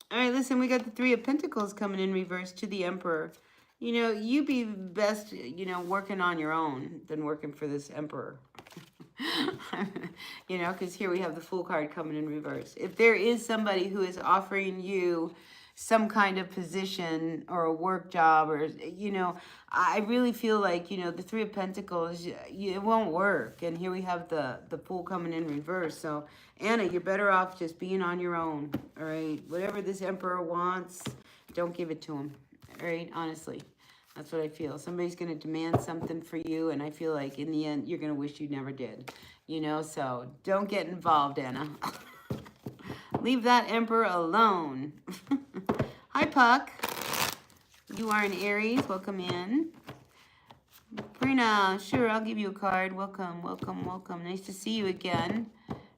All right, listen, we got the Three of Pentacles coming in reverse to the Emperor. You know, you be best, you know, working on your own than working for this Emperor. You know, because here we have the Fool card coming in reverse. If there is somebody who is offering you some kind of position or a work job, or, you know, I really feel like, you know, the Three of Pentacles, it won't work. And here we have the Fool coming in reverse. So, Anna, you're better off just being on your own, all right? Whatever this Emperor wants, don't give it to him, all right? Honestly. That's what I feel. Somebody's going to demand something for you, and I feel like in the end, you're going to wish you never did. You know, so don't get involved, Anna. Leave that Emperor alone. Hi, Puck. You are an Aries. Welcome in. Brina, sure, I'll give you a card. Welcome, welcome, welcome. Nice to see you again.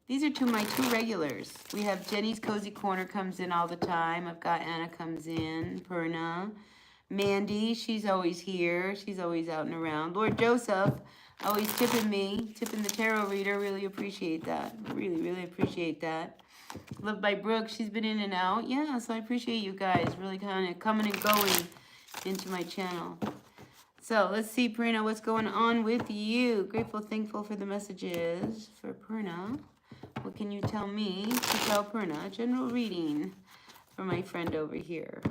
These are my two regulars. We have Jenny's Cozy Corner comes in all the time. I've got Anna comes in. Perna. Mandy, she's always here. She's always out and around. Lord Joseph, always tipping me. Tipping the tarot reader. Really appreciate that. Really, really appreciate that. Loved by Brooke. She's been in and out. Yeah, so I appreciate you guys really kind of coming and going into my channel. So let's see, Perna, what's going on with you? Grateful, thankful for the messages for Perna. What can you tell me to tell Perna? General reading for my friend over here.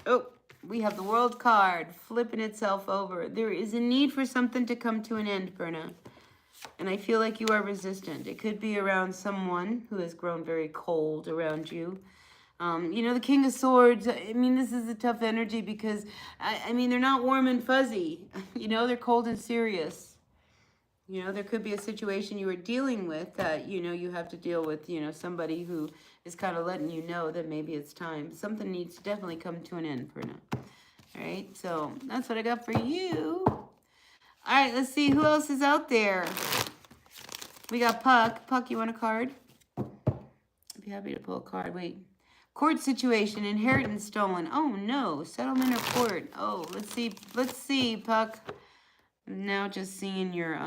Oh, we have the World card flipping itself over. There is a need for something to come to an end, Perna. And I feel like you are resistant. It could be around someone who has grown very cold around you. You know, the King of Swords, I mean, this is a tough energy because, I mean, they're not warm and fuzzy. You know, they're cold and serious. You know, there could be a situation you are dealing with that, you know, you have to deal with, you know, somebody who is kind of letting you know that maybe it's time. Something needs to definitely come to an end, Perna. All right, so that's what I got for you. All right, let's see who else is out there. We got Puck. Puck, you want a card? I'd be happy to pull a card. Wait. Court situation, inheritance stolen. Oh no, settlement or court. Oh, let's see, Puck. I'm now just seeing your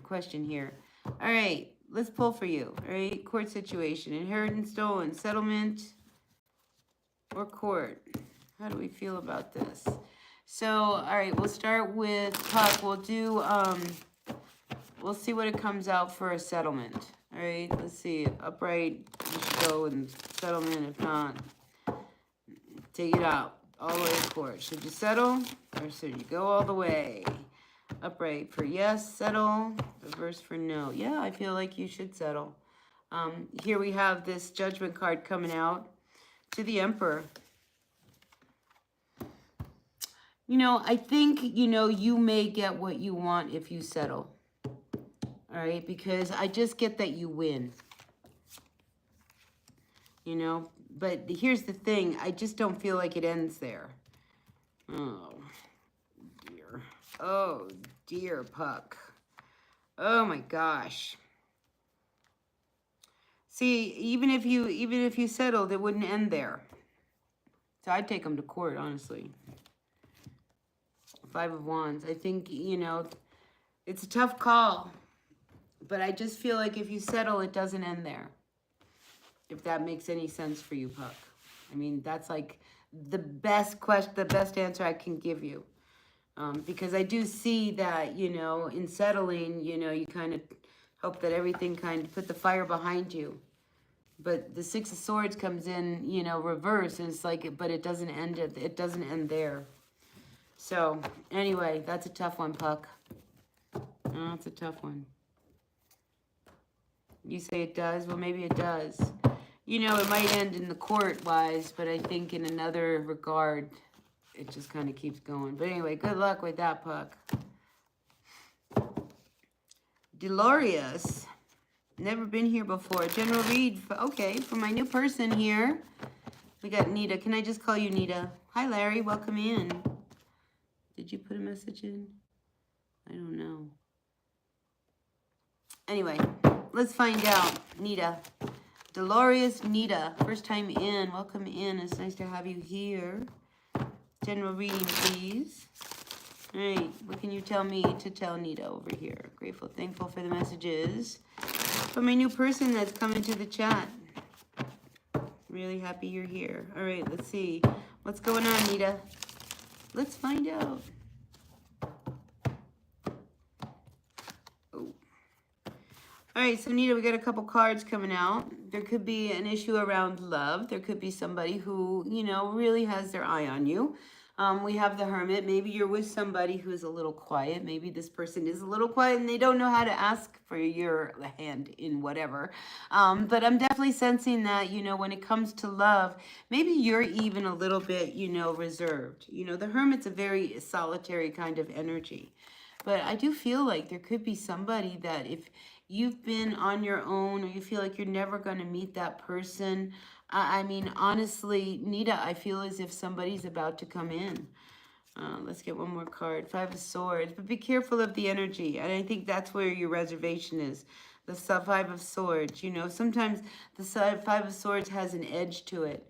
question here. All right, let's pull for you. All right, court situation, inheritance stolen, settlement or court. How do we feel about this? So, all right, we'll start with Puck. We'll do we'll see what it comes out for a settlement. All right, let's see. Upright, you should go and settlement. If not, take it out all the way to court. Should you settle or should you go all the way? Upright for yes, settle. Reverse for no. Yeah, I feel like you should settle. Here we have this Judgment card coming out to the Emperor. You know, I think, you know, you may get what you want if you settle. All right, because I just get that you win. You know, but here's the thing. I just don't feel like it ends there. Oh, dear. Oh, dear, Puck. Oh, my gosh. See, even if you settled, it wouldn't end there. So I'd take them to court, honestly. Five of Wands. I think, you know, it's a tough call. But I just feel like if you settle, it doesn't end there. If that makes any sense for you, Puck. I mean, that's like the best question, the best answer I can give you. Because I do see that, you know, in settling, you know, you kind of hope that everything kind of put the fire behind you. But the Six of Swords comes in, you know, reverse, and it's like, but it doesn't end there. So, anyway, that's a tough one, Puck. Oh, it's a tough one. You say it does? Well, maybe it does. You know, it might end in the court-wise, but I think in another regard, it just kind of keeps going. But anyway, good luck with that, Puck. Delorious. Never been here before. General read. Okay, for my new person here, we got Nita. Can I just call you Nita? Hi, Larry. Welcome in. Did you put a message in? I don't know. Anyway, let's find out. Nita. Delorious Nita. First time in. Welcome in. It's nice to have you here. General reading, please. All right. What can you tell me to tell Nita over here? Grateful, thankful for the messages. For my new person that's coming to the chat. Really happy you're here. All right. Let's see. What's going on, Nita? Let's find out. All right, so Nita, we got a couple cards coming out. There could be an issue around love. There could be somebody who, you know, really has their eye on you. We have the Hermit. Maybe you're with somebody who's a little quiet. Maybe this person is a little quiet and they don't know how to ask for your hand in whatever. But I'm definitely sensing that, you know, when it comes to love, maybe you're even a little bit, you know, reserved. You know, the Hermit's a very solitary kind of energy. But I do feel like there could be somebody that if you've been on your own or you feel like you're never going to meet that person, I mean, honestly, Nita, I feel as if somebody's about to come in. Let's get one more card. Five of Swords. But be careful of the energy. And I think that's where your reservation is. The Five of Swords. You know, sometimes the Five of Swords has an edge to it.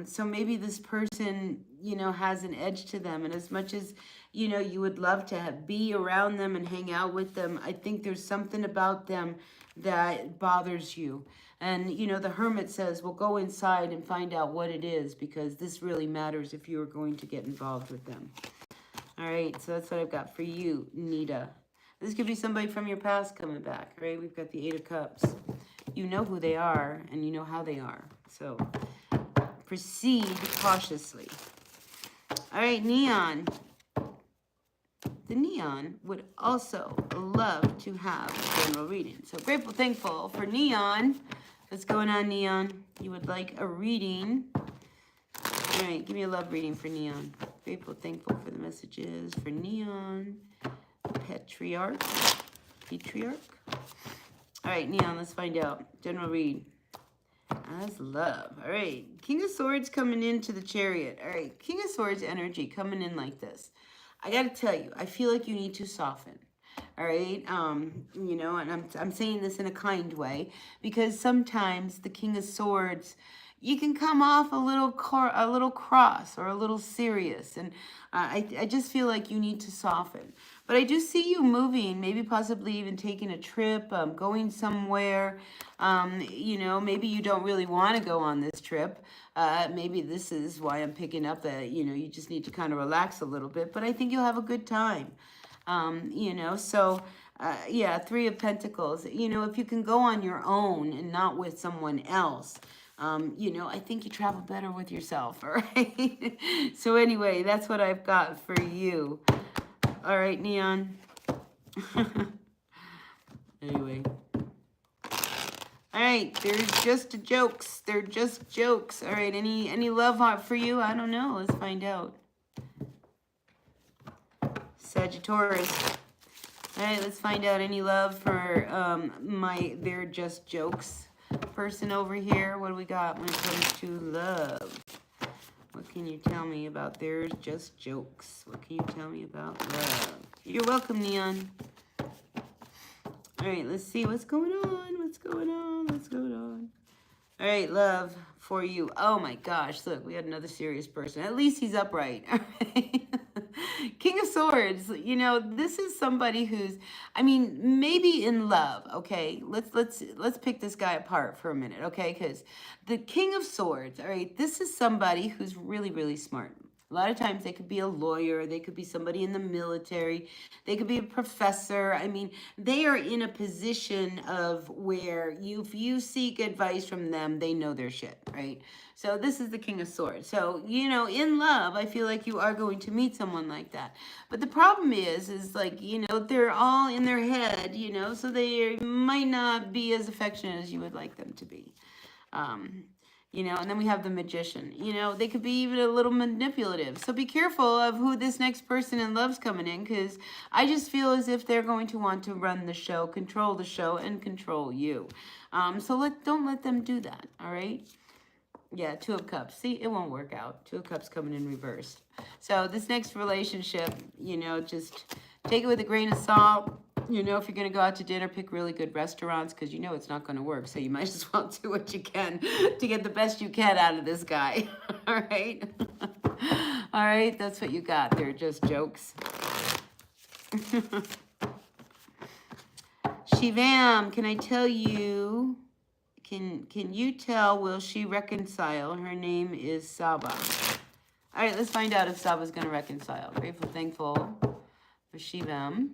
So maybe this person, you know, has an edge to them. And as much as, you know, you would love to be around them and hang out with them, I think there's something about them that bothers you. And, you know, the Hermit says, well, go inside and find out what it is, because this really matters if you are going to get involved with them. All right, so that's what I've got for you, Nita. This could be somebody from your past coming back, right? We've got the Eight of Cups. You know who they are, and you know how they are. So proceed cautiously. All right, Neon. The Neon would also love to have a general reading. So grateful, thankful for Neon. What's going on, Neon? You would like a reading. All right, give me a love reading for Neon. Grateful, thankful for the messages for Neon. Patriarch. All right, Neon, let's find out. General read. As love. All right, King of Swords coming into the Chariot. All right, King of Swords energy coming in like this. I got to tell you, I feel like you need to soften. All right, you know, and I'm saying this in a kind way, because sometimes the King of Swords, you can come off a little cross or a little serious, and I just feel like you need to soften. But I do see you moving, maybe possibly even taking a trip, going somewhere. You know, maybe you don't really want to go on this trip. Maybe this is why I'm picking up that, you know, you just need to kind of relax a little bit. But I think you'll have a good time. You know, so, yeah, Three of Pentacles. You know, if you can go on your own and not with someone else, you know, I think you travel better with yourself, all right? So anyway, that's what I've got for you. All right, Neon. Anyway. All right, there's just jokes. They're just jokes. All right, any love heart for you? I don't know. Let's find out. Sagittarius. All right, let's find out any love for they're just jokes person over here. What do we got when it comes to love? What can you tell me about there's just jokes? What can you tell me about love? You're welcome, Neon. All right, let's see what's going on. What's going on? What's going on? All right, love for you. Oh my gosh, look, we had another serious person. At least he's upright. All right. King of Swords, you know, this is somebody who's, I mean, maybe in love, okay? Let's pick this guy apart for a minute, okay? Because the King of Swords, all right, this is somebody who's really, really smart. A lot of times they could be a lawyer, they could be somebody in the military, they could be a professor. I mean, they are in a position of where if you seek advice from them, they know their shit, right? So this is the King of Swords. So, you know, in love, I feel like you are going to meet someone like that. But the problem is like, you know, they're all in their head, you know, so they might not be as affectionate as you would like them to be. You know, and then we have the Magician. You know, they could be even a little manipulative. So be careful of who this next person in love's coming in, because I just feel as if they're going to want to run the show, control the show, and control you. So don't let them do that, all right? Yeah, Two of Cups. See, it won't work out. Two of Cups coming in reverse. So this next relationship, you know, just take it with a grain of salt. You know, if you're going to go out to dinner, pick really good restaurants, because you know it's not going to work. So you might as well do what you can to get the best you can out of this guy. All right? All right, that's what you got. They're just jokes. Shivam, can I tell you, can you tell, will she reconcile? Her name is Saba. All right, let's find out if Saba's going to reconcile. Grateful, thankful for Shivam.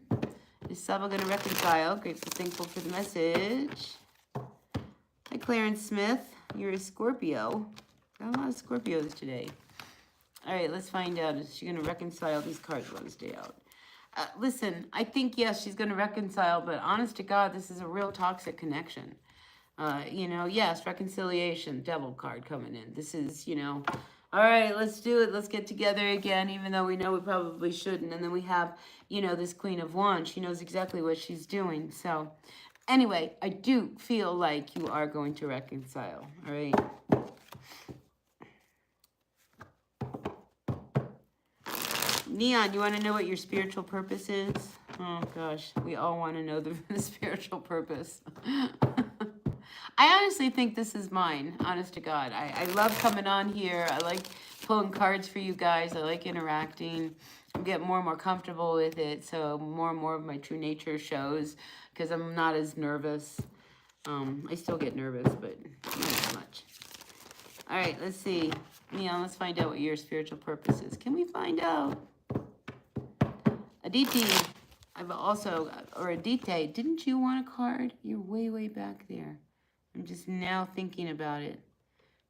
Is Saba going to reconcile? Grateful, thankful for the message. Hi, Clarence Smith. You're a Scorpio. Got a lot of Scorpios today. All right, let's find out. Is she going to reconcile? These cards want to stay out. Listen, I think, yes, she's going to reconcile, but honest to God, this is a real toxic connection. You know, yes, reconciliation, devil card coming in. This is, you know, all right, let's do it. Let's get together again, even though we know we probably shouldn't. And then we have, you know, this Queen of Wands. She knows exactly what she's doing. So anyway, I do feel like you are going to reconcile, all right? Neon, you want to know what your spiritual purpose is? Oh, gosh, we all want to know the spiritual purpose. I honestly think this is mine, honest to God. I love coming on here. I like pulling cards for you guys. I like interacting. I'm getting more and more comfortable with it, so more and more of my true nature shows because I'm not as nervous. I still get nervous, but not as much. All right, let's see. Neon, let's find out what your spiritual purpose is. Can we find out? Aditi, I've also, or Adite, didn't you want a card? You're way, way back there. I'm just now thinking about it.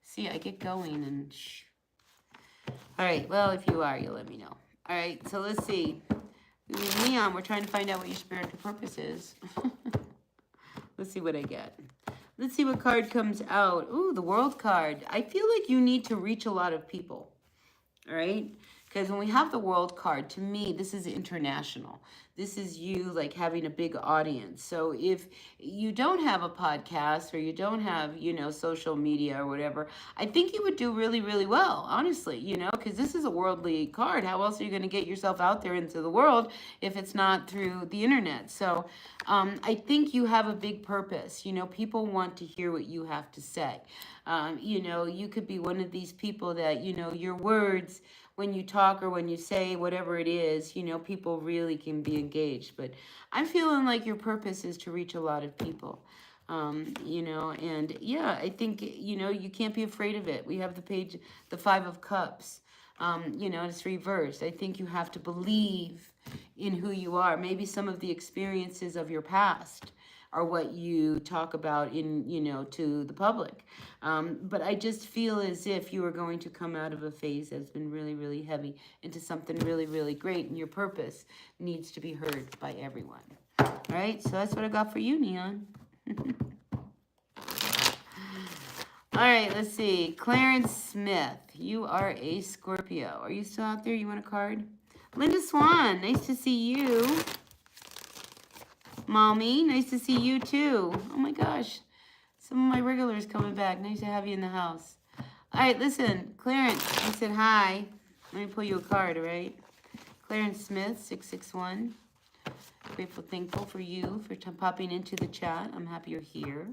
See, I get going and shh. All right, well, if you are, you'll let me know. All right, so let's see. Neon, we're trying to find out what your spiritual purpose is. Let's see what I get. Let's see what card comes out. Ooh, the World card. I feel like you need to reach a lot of people. All right? Because when we have the World card, to me, this is international. This is you like having a big audience. So if you don't have a podcast or you don't have, you know, social media or whatever, I think you would do really, really well, honestly, you know, because this is a worldly card. How else are you going to get yourself out there into the world if it's not through the internet? So I think you have a big purpose. You know, people want to hear what you have to say. You know, you could be one of these people that, you know, your words, when you talk or when you say whatever it is, you know, people really can be engaged. But I'm feeling like your purpose is to reach a lot of people, you know, and yeah, I think, you know, you can't be afraid of it. We have the page, the 5 of Cups, you know, it's reversed. I think you have to believe in who you are. Maybe some of the experiences of your past are what you talk about in, you know, to the public. But I just feel as if you are going to come out of a phase that's been really, really heavy into something really, really great. And your purpose needs to be heard by everyone. All right, so that's what I got for you, Neon. All right, let's see. Clarence Smith, you are a Scorpio. Are you still out there? You want a card? Linda Swan, nice to see you. Mommy, nice to see you too. Oh my gosh. Some of my regulars coming back. Nice to have you in the house. All right, listen. Clarence, I said hi. Let me pull you a card, all right? Clarence Smith, 661. Grateful, thankful for you for popping into the chat. I'm happy you're here.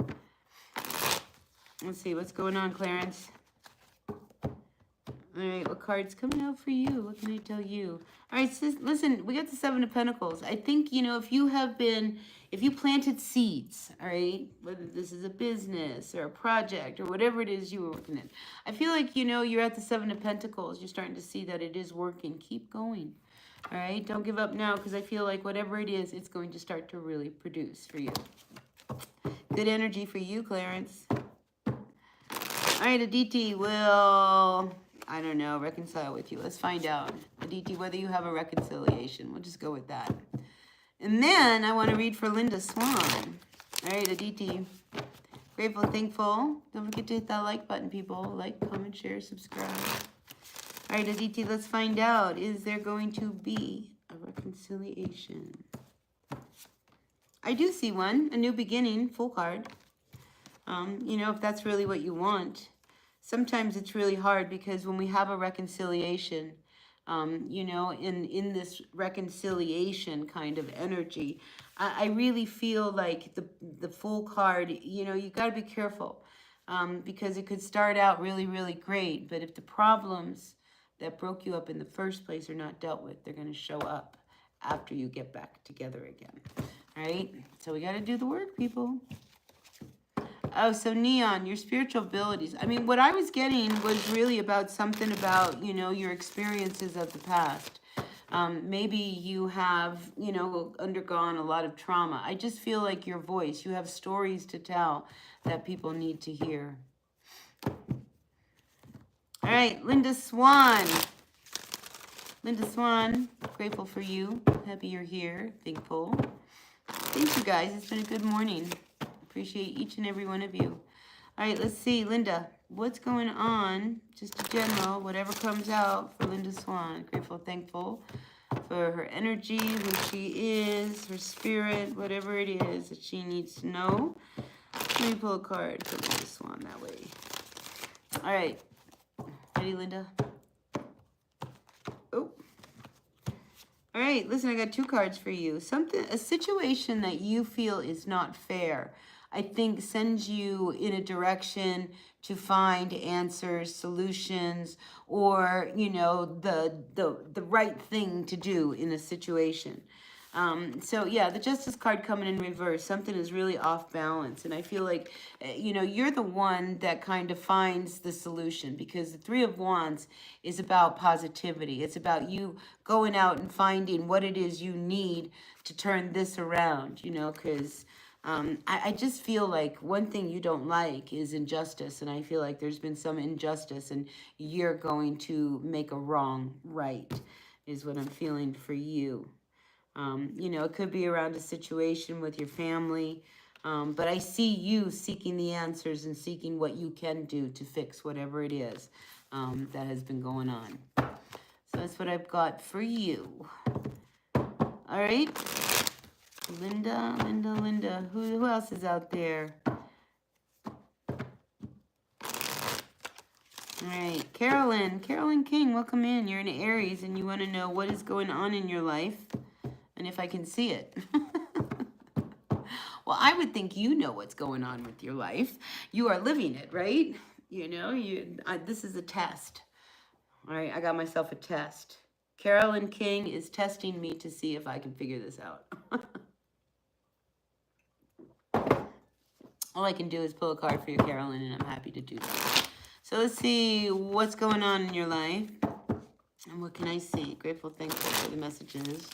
Let's see, what's going on, Clarence? All right, what card's coming out for you? What can I tell you? All right, sis, listen, we got the 7 of Pentacles. I think, you know, if you planted seeds, all right, whether this is a business or a project or whatever it is you were working in, I feel like, you know, you're at the 7 of Pentacles. You're starting to see that it is working. Keep going, all right? Don't give up now because I feel like whatever it is, it's going to start to really produce for you. Good energy for you, Clarence. All right, Aditi will... I don't know, reconcile with you. Let's find out, Aditi, whether you have a reconciliation. We'll just go with that. And then I want to read for Linda Swan. All right, Aditi. Grateful, thankful. Don't forget to hit that like button, people. Like, comment, share, subscribe. All right, Aditi, let's find out. Is there going to be a reconciliation? I do see one. A new beginning, full card. You know, if that's really what you want. Sometimes it's really hard because when we have a reconciliation, you know, in this reconciliation kind of energy, I really feel like the full card, you know, you got to be careful because it could start out really, really great. But if the problems that broke you up in the first place are not dealt with, they're going to show up after you get back together again. All right. So we got to do the work, people. Oh, so Neon, your spiritual abilities. I mean, what I was getting was really about something about, you know, your experiences of the past. Maybe you have, you know, undergone a lot of trauma. I just feel like your voice, you have stories to tell that people need to hear. All right, Linda Swan. Linda Swan, grateful for you. Happy you're here. Thankful. Thank you guys. It's been a good morning. Appreciate each and every one of you. All right, let's see. Linda, what's going on? Just a general, whatever comes out for Linda Swan. Grateful, thankful for her energy, who she is, her spirit, whatever it is that she needs to know. Let me pull a card for Linda Swan that way. All right. Ready, Linda? Oh. All right, listen, I got 2 cards for you. A situation that you feel is not fair, I think sends you in a direction to find answers, solutions, or, you know, the right thing to do in a situation. So yeah, the Justice card coming in reverse, something is really off balance. And I feel like, you know, you're the one that kind of finds the solution, because the 3 of Wands is about positivity. It's about you going out and finding what it is you need to turn this around, you know, because I just feel like one thing you don't like is injustice. And I feel like there's been some injustice and you're going to make a wrong right, is what I'm feeling for you. You know, it could be around a situation with your family, but I see you seeking the answers and seeking what you can do to fix whatever it is that has been going on. So that's what I've got for you. All right. Linda, Linda, Linda. Who else is out there? All right. Carolyn. Carolyn King, welcome in. You're an Aries and you want to know what is going on in your life. And if I can see it. Well, I would think you know what's going on with your life. You are living it, right? You know, this is a test. All right, I got myself a test. Carolyn King is testing me to see if I can figure this out. All I can do is pull a card for you, Carolyn, and I'm happy to do that. So let's see what's going on in your life. And what can I see? Grateful, thankful for the messages.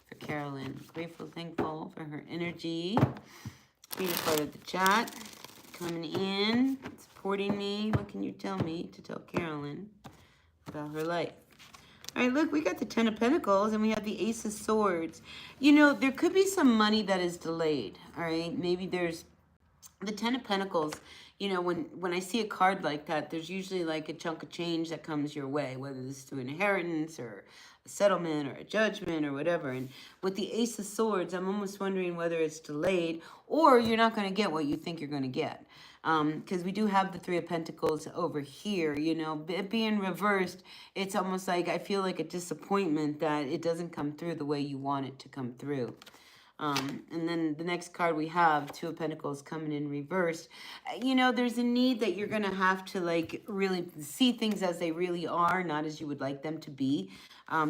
For Carolyn, grateful, thankful for her energy, being a part of the chat, coming in, supporting me. What can you tell me to tell Carolyn about her life? All right, look, we got the 10 of Pentacles and we have the Ace of Swords. You know, there could be some money that is delayed, all right? Maybe there's the 10 of Pentacles. You know, when I see a card like that, there's usually like a chunk of change that comes your way, whether this is through an inheritance or a settlement or a judgment or whatever. And with the Ace of Swords, I'm almost wondering whether it's delayed or you're not going to get what you think you're going to get. Because we do have the 3 of Pentacles over here, you know, it being reversed, it's almost like I feel like a disappointment that it doesn't come through the way you want it to come through. And then the next card we have, 2 of Pentacles coming in reversed. You know, there's a need that you're going to have to like really see things as they really are, not as you would like them to be.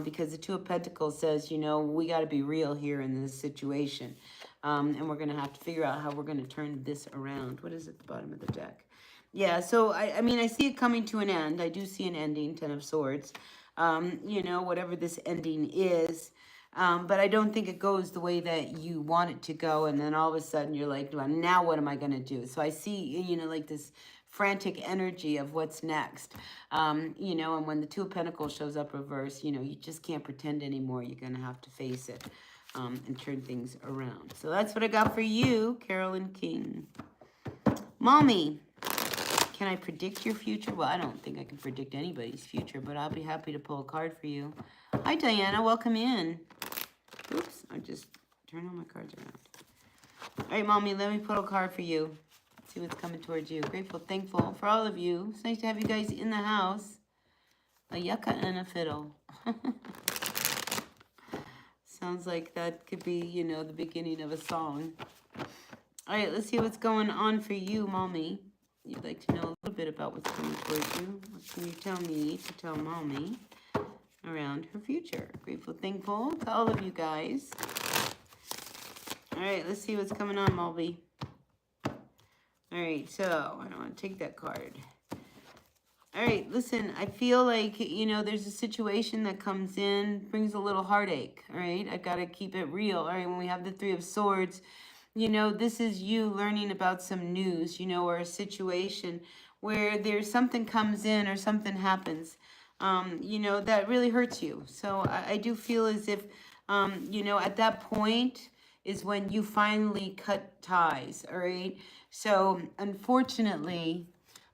Because the 2 of Pentacles says, you know, we got to be real here in this situation. And we're going to have to figure out how we're going to turn this around. What is at the bottom of the deck? Yeah, so I mean, I see it coming to an end. I do see an ending, 10 of Swords. You know, whatever this ending is. But I don't think it goes the way that you want it to go. And then all of a sudden you're like, well, now what am I going to do? So I see, you know, like this frantic energy of what's next. You know, and when the 2 of Pentacles shows up reverse, you know, you just can't pretend anymore. You're going to have to face it and turn things around. So that's what I got for you, Carolyn King. Mommy, can I predict your future? Well, I don't think I can predict anybody's future, but I'll be happy to pull a card for you. Hi, Diana. Welcome in. Oops, I just turned all my cards around. All right, Mommy, let me pull a card for you. See what's coming towards you. Grateful, thankful for all of you. It's nice to have you guys in the house. A yucca and a fiddle. Sounds like that could be, you know, the beginning of a song. All right, let's see what's going on for you, Mommy. You'd like to know a little bit about what's coming towards you. What can you tell me to tell Mommy around her future? Grateful, thankful to all of you guys. All right, let's see what's coming on, Molby. All right, so I don't want to take that card. All right, listen, I feel like, you know, there's a situation that comes in, brings a little heartache, all right? I got to keep it real, all right? When we have the 3 of Swords, you know, this is you learning about some news, you know, or a situation where there's something comes in or something happens. you know, that really hurts you. So I do feel as if, you know, at that point is when you finally cut ties, all right? So unfortunately,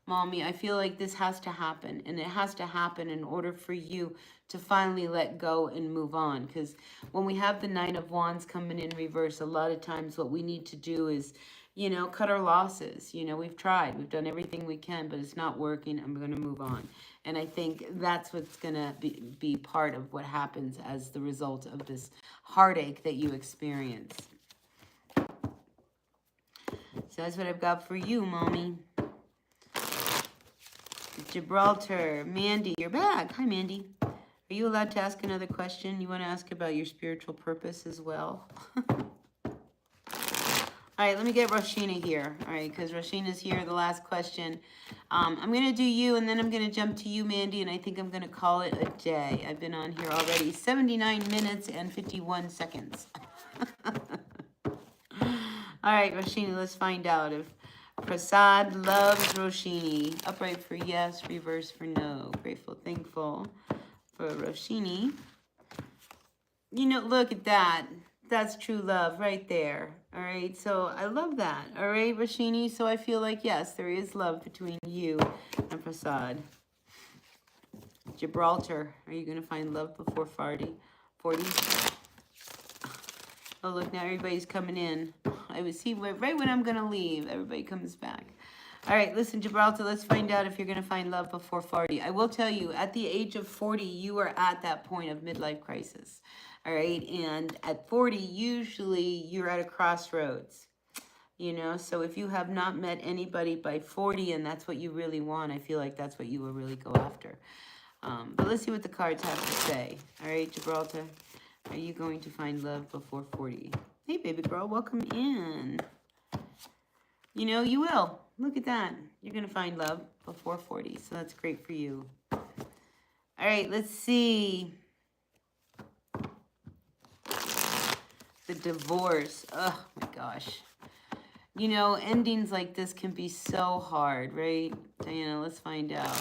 Mommy, I feel like this has to happen, and it has to happen in order for you to finally let go and move on. Because when we have the Nine of Wands coming in reverse, a lot of times what we need to do is, you know, cut our losses. You know, we've tried, we've done everything we can, but it's not working. I'm going to move on. And I think that's what's going to be part of what happens as the result of this heartache that you experience. So that's what I've got for you, Mommy. Gibraltar, Mandy, you're back. Hi, Mandy. Are you allowed to ask another question? You want to ask about your spiritual purpose as well? All right, let me get Roshina here. All right, because Roshina's here, the last question. I'm going to do you, and then I'm going to jump to you, Mandy, and I think I'm going to call it a day. I've been on here already 79 minutes and 51 seconds. All right, Roshini, let's find out if Prasad loves Roshini. Upright for yes, reverse for no. Grateful, thankful for Roshini. You know, look at that. That's true love right there. All right, so I love that. All right, Roshini, so I feel like, yes, there is love between you and Prasad. Gibraltar, are you going to find love before 40? Oh, look, now everybody's coming in. I would see right when I'm going to leave, everybody comes back. All right, listen, Gibraltar, let's find out if you're going to find love before 40. I will tell you, at the age of 40, you are at that point of midlife crisis. All right, and at 40, usually you're at a crossroads. You know, so if you have not met anybody by 40 and that's what you really want, I feel like that's what you will really go after. But let's see what the cards have to say. All right, Gibraltar. Are you going to find love before 40? Hey, baby girl, welcome in. You know, you will. Look at that. You're going to find love before 40, so that's great for you. All right, let's see. The divorce. Oh, my gosh. You know, endings like this can be so hard, right? Diana, let's find out.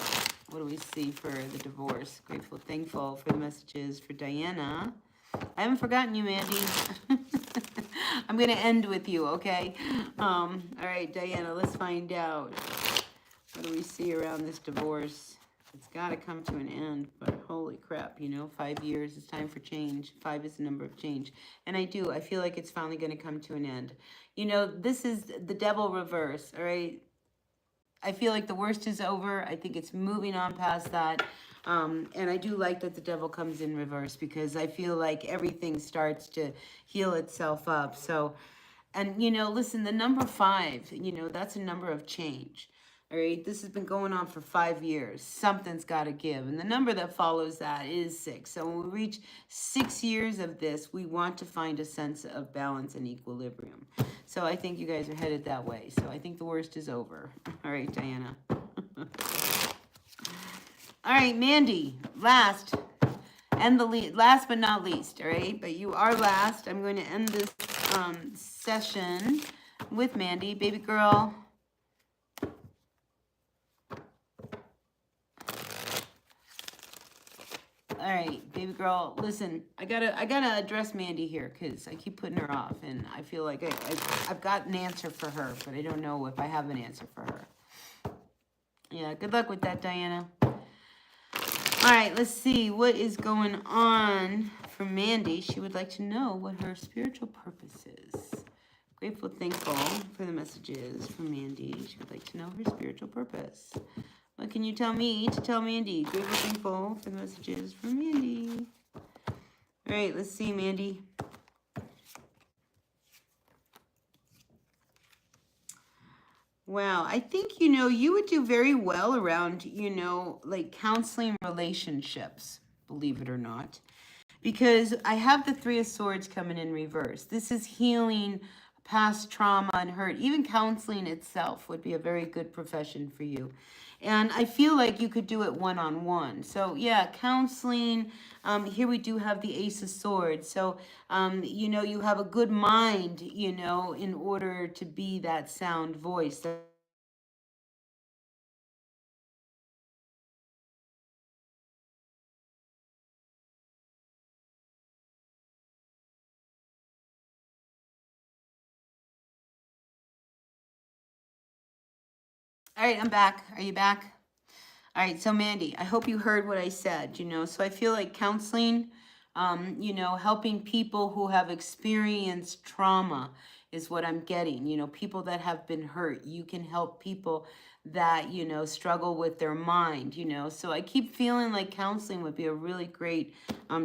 What do we see for the divorce? Grateful, thankful for the messages for Diana. I haven't forgotten you, Mandy. I'm going to end with you, okay? All right, Diana, let's find out. What do we see around this divorce? It's got to come to an end, but holy crap, you know, 5 years, it's time for change. 5 is the number of change. And I feel like it's finally going to come to an end. You know, this is the devil reverse, all right? I feel like the worst is over. I think it's moving on past that. And I do like that the devil comes in reverse because I feel like everything starts to heal itself up. So, and, you know, listen, the number 5, you know, that's a number of change. All right, this has been going on for 5 years. Something's got to give. And the number that follows that is 6. So when we reach 6 years of this, we want to find a sense of balance and equilibrium. So I think you guys are headed that way. So I think the worst is over. All right, Diana. All right, Mandy, last but not least, all right? But you are last. I'm going to end this session with Mandy. Baby girl. All right, baby girl, listen, I gotta address Mandy here because I keep putting her off, and I feel like I've got an answer for her, but I don't know if I have an answer for her. Yeah, good luck with that, Diana. All right, let's see what is going on for Mandy. She would like to know what her spiritual purpose is. Grateful, thankful for the messages from Mandy. She would like to know her spiritual purpose. What can you tell me to tell Mandy? Grateful, thankful for the messages from Mandy. All right, let's see, Mandy. Wow, I think, you know, you would do very well around, you know, like counseling relationships, believe it or not. Because I have the 3 of Swords coming in reverse. This is healing past trauma and hurt. Even counseling itself would be a very good profession for you. And I feel like you could do it one-on-one. So yeah, counseling. Here we do have the Ace of Swords. So, you know, you have a good mind, you know, in order to be that sound voice. All right, I'm back. Are you back? All right, so Mandy, I hope you heard what I said, you know. So I feel like counseling, you know, helping people who have experienced trauma is what I'm getting. You know, people that have been hurt. You can help people that, you know, struggle with their mind, you know. So I keep feeling like counseling would be a really great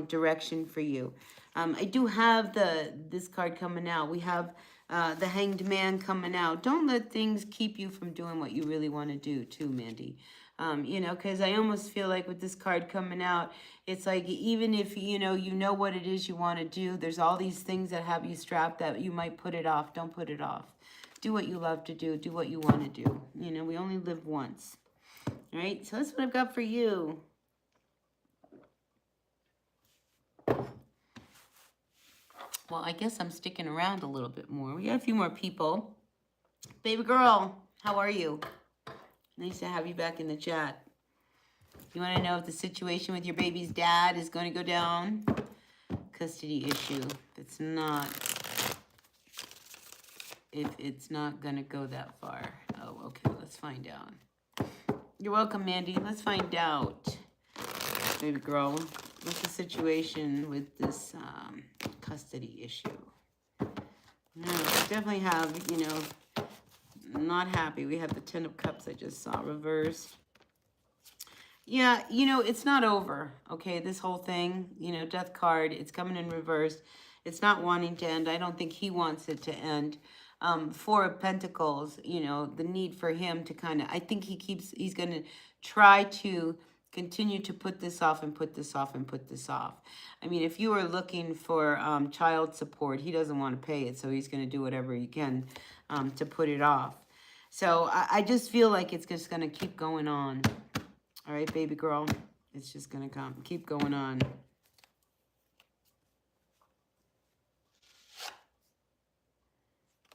direction for you. I do have this card coming out. We have the Hanged Man coming out. Don't let things keep you from doing what you really want to do too, Mandy. You know, because I almost feel like with this card coming out, it's like even if, you know what it is you want to do, there's all these things that have you strapped that you might put it off. Don't put it off. Do what you love to do. Do what you want to do. You know, we only live once. All right, so that's what I've got for you. Well, I guess I'm sticking around a little bit more. We got a few more people. Baby girl, how are you? Nice to have you back in the chat. You want to know if the situation with your baby's dad is going to go down? Custody issue. If it's not going to go that far. Oh, okay. Let's find out. You're welcome, Mandy. Let's find out. Baby girl, what's the situation with this custody issue? No, we definitely have, you know, not happy. We have the Ten of Cups I just saw reversed. Yeah, you know, it's not over, okay? This whole thing, you know, Death card, it's coming in reverse. It's not wanting to end. I don't think he wants it to end. Four of Pentacles, you know, the need for him to kind of, I think he's going to try to continue to put this off and put this off and put this off. I mean, if you are looking for child support, he doesn't want to pay it, so he's going to do whatever he can to put it off. So I just feel like it's just going to keep going on. All right, baby girl, it's just going to keep going on.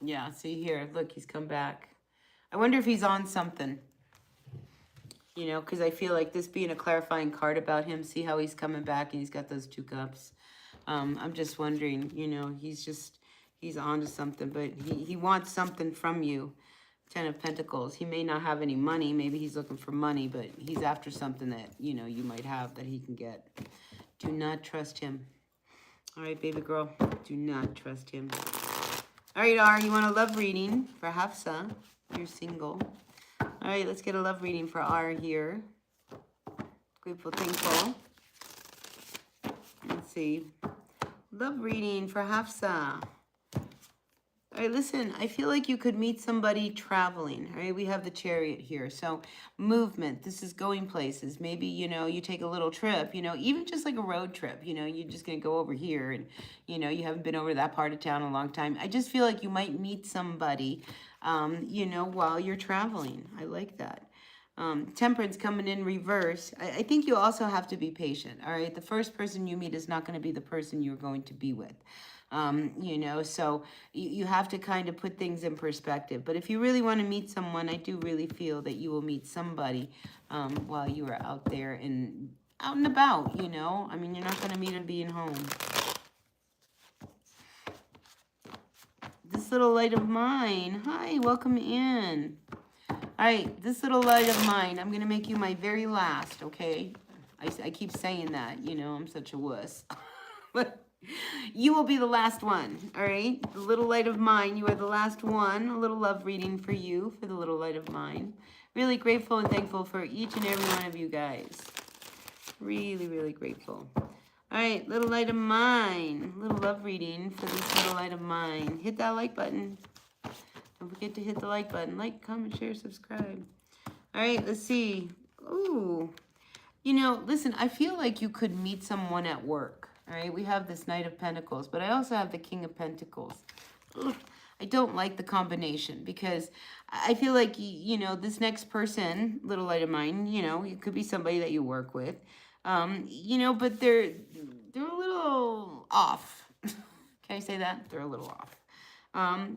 Yeah, see here, look, he's come back. I wonder if he's on something. You know, because I feel like this being a clarifying card about him, see how he's coming back and he's got those two cups. I'm just wondering, you know, he's on to something, but he wants something from you. Ten of Pentacles. He may not have any money. Maybe he's looking for money, but he's after something that, you know, you might have that he can get. Do not trust him. All right, baby girl. Do not trust him. All right, R, you want a love reading for Hafsa? You're single. All right, let's get a love reading for R here. Grateful, thankful. Let's see. Love reading for Hafsa. All right, listen, I feel like you could meet somebody traveling, all right? We have the Chariot here. So movement, this is going places. Maybe, you know, you take a little trip, you know, even just like a road trip, you know, you're just going to go over here and, you know, you haven't been over that part of town in a long time. I just feel like you might meet somebody, you know, while you're traveling. I like that. Temperance coming in reverse. I think you also have to be patient, all right? The first person you meet is not going to be the person you're going to be with. You know, so you have to kind of put things in perspective. But if you really want to meet someone, I do really feel that you will meet somebody while you are out there and out and about, you know. I mean, you're not going to meet them being home. This little light of mine. Hi, welcome in. All right, this little light of mine, I'm going to make you my very last, okay? I keep saying that, you know, I'm such a wuss. But you will be the last one, all right? The little light of mine, you are the last one. A little love reading for you, for the little light of mine. Really grateful and thankful for each and every one of you guys. Really, really grateful. All right, little light of mine. Little love reading for this little light of mine. Hit that like button. Don't forget to hit the like button. Like, comment, share, subscribe. All right, let's see. Ooh. You know, listen, I feel like you could meet someone at work. All right, we have this Knight of Pentacles, but I also have the King of Pentacles. Ugh, I don't like the combination because I feel like, you know, this next person, little light of mine, you know, it could be somebody that you work with, you know, but they're a little off. Can I say that? They're a little off.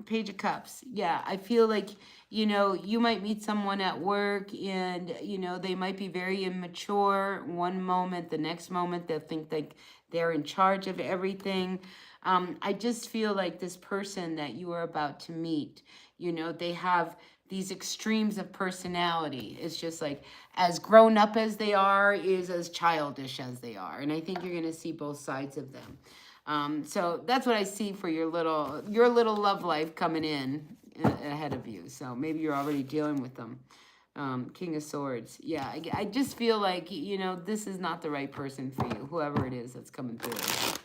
Page of Cups. Yeah, I feel like, you know, you might meet someone at work and, you know, they might be very immature one moment, the next moment they'll think like they're in charge of everything. I just feel like this person that you are about to meet, you know, they have these extremes of personality. It's just like as grown up as they are is as childish as they are. And I think you're going to see both sides of them. So that's what I see for your little love life coming in ahead of you. So maybe you're already dealing with them. King of Swords. Yeah, I just feel like, you know, this is not the right person for you, whoever it is that's coming through.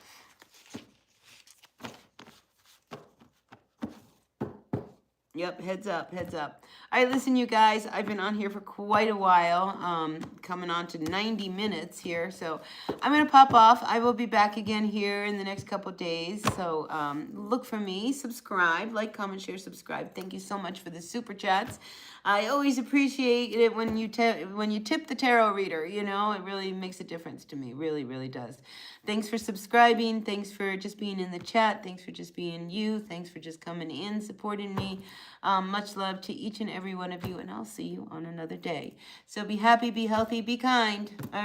Yep, heads up, heads up. All right, listen, you guys, I've been on here for quite a while, coming on to 90 minutes here. So I'm going to pop off. I will be back again here in the next couple days. So look for me, subscribe, like, comment, share, subscribe. Thank you so much for the super chats. I always appreciate it when you tip the tarot reader, you know, it really makes a difference to me. Really, really does. Thanks for subscribing. Thanks for just being in the chat. Thanks for just being you. Thanks for just coming in, supporting me. Much love to each and every one of you, and I'll see you on another day. So be happy, be healthy, be kind. All right.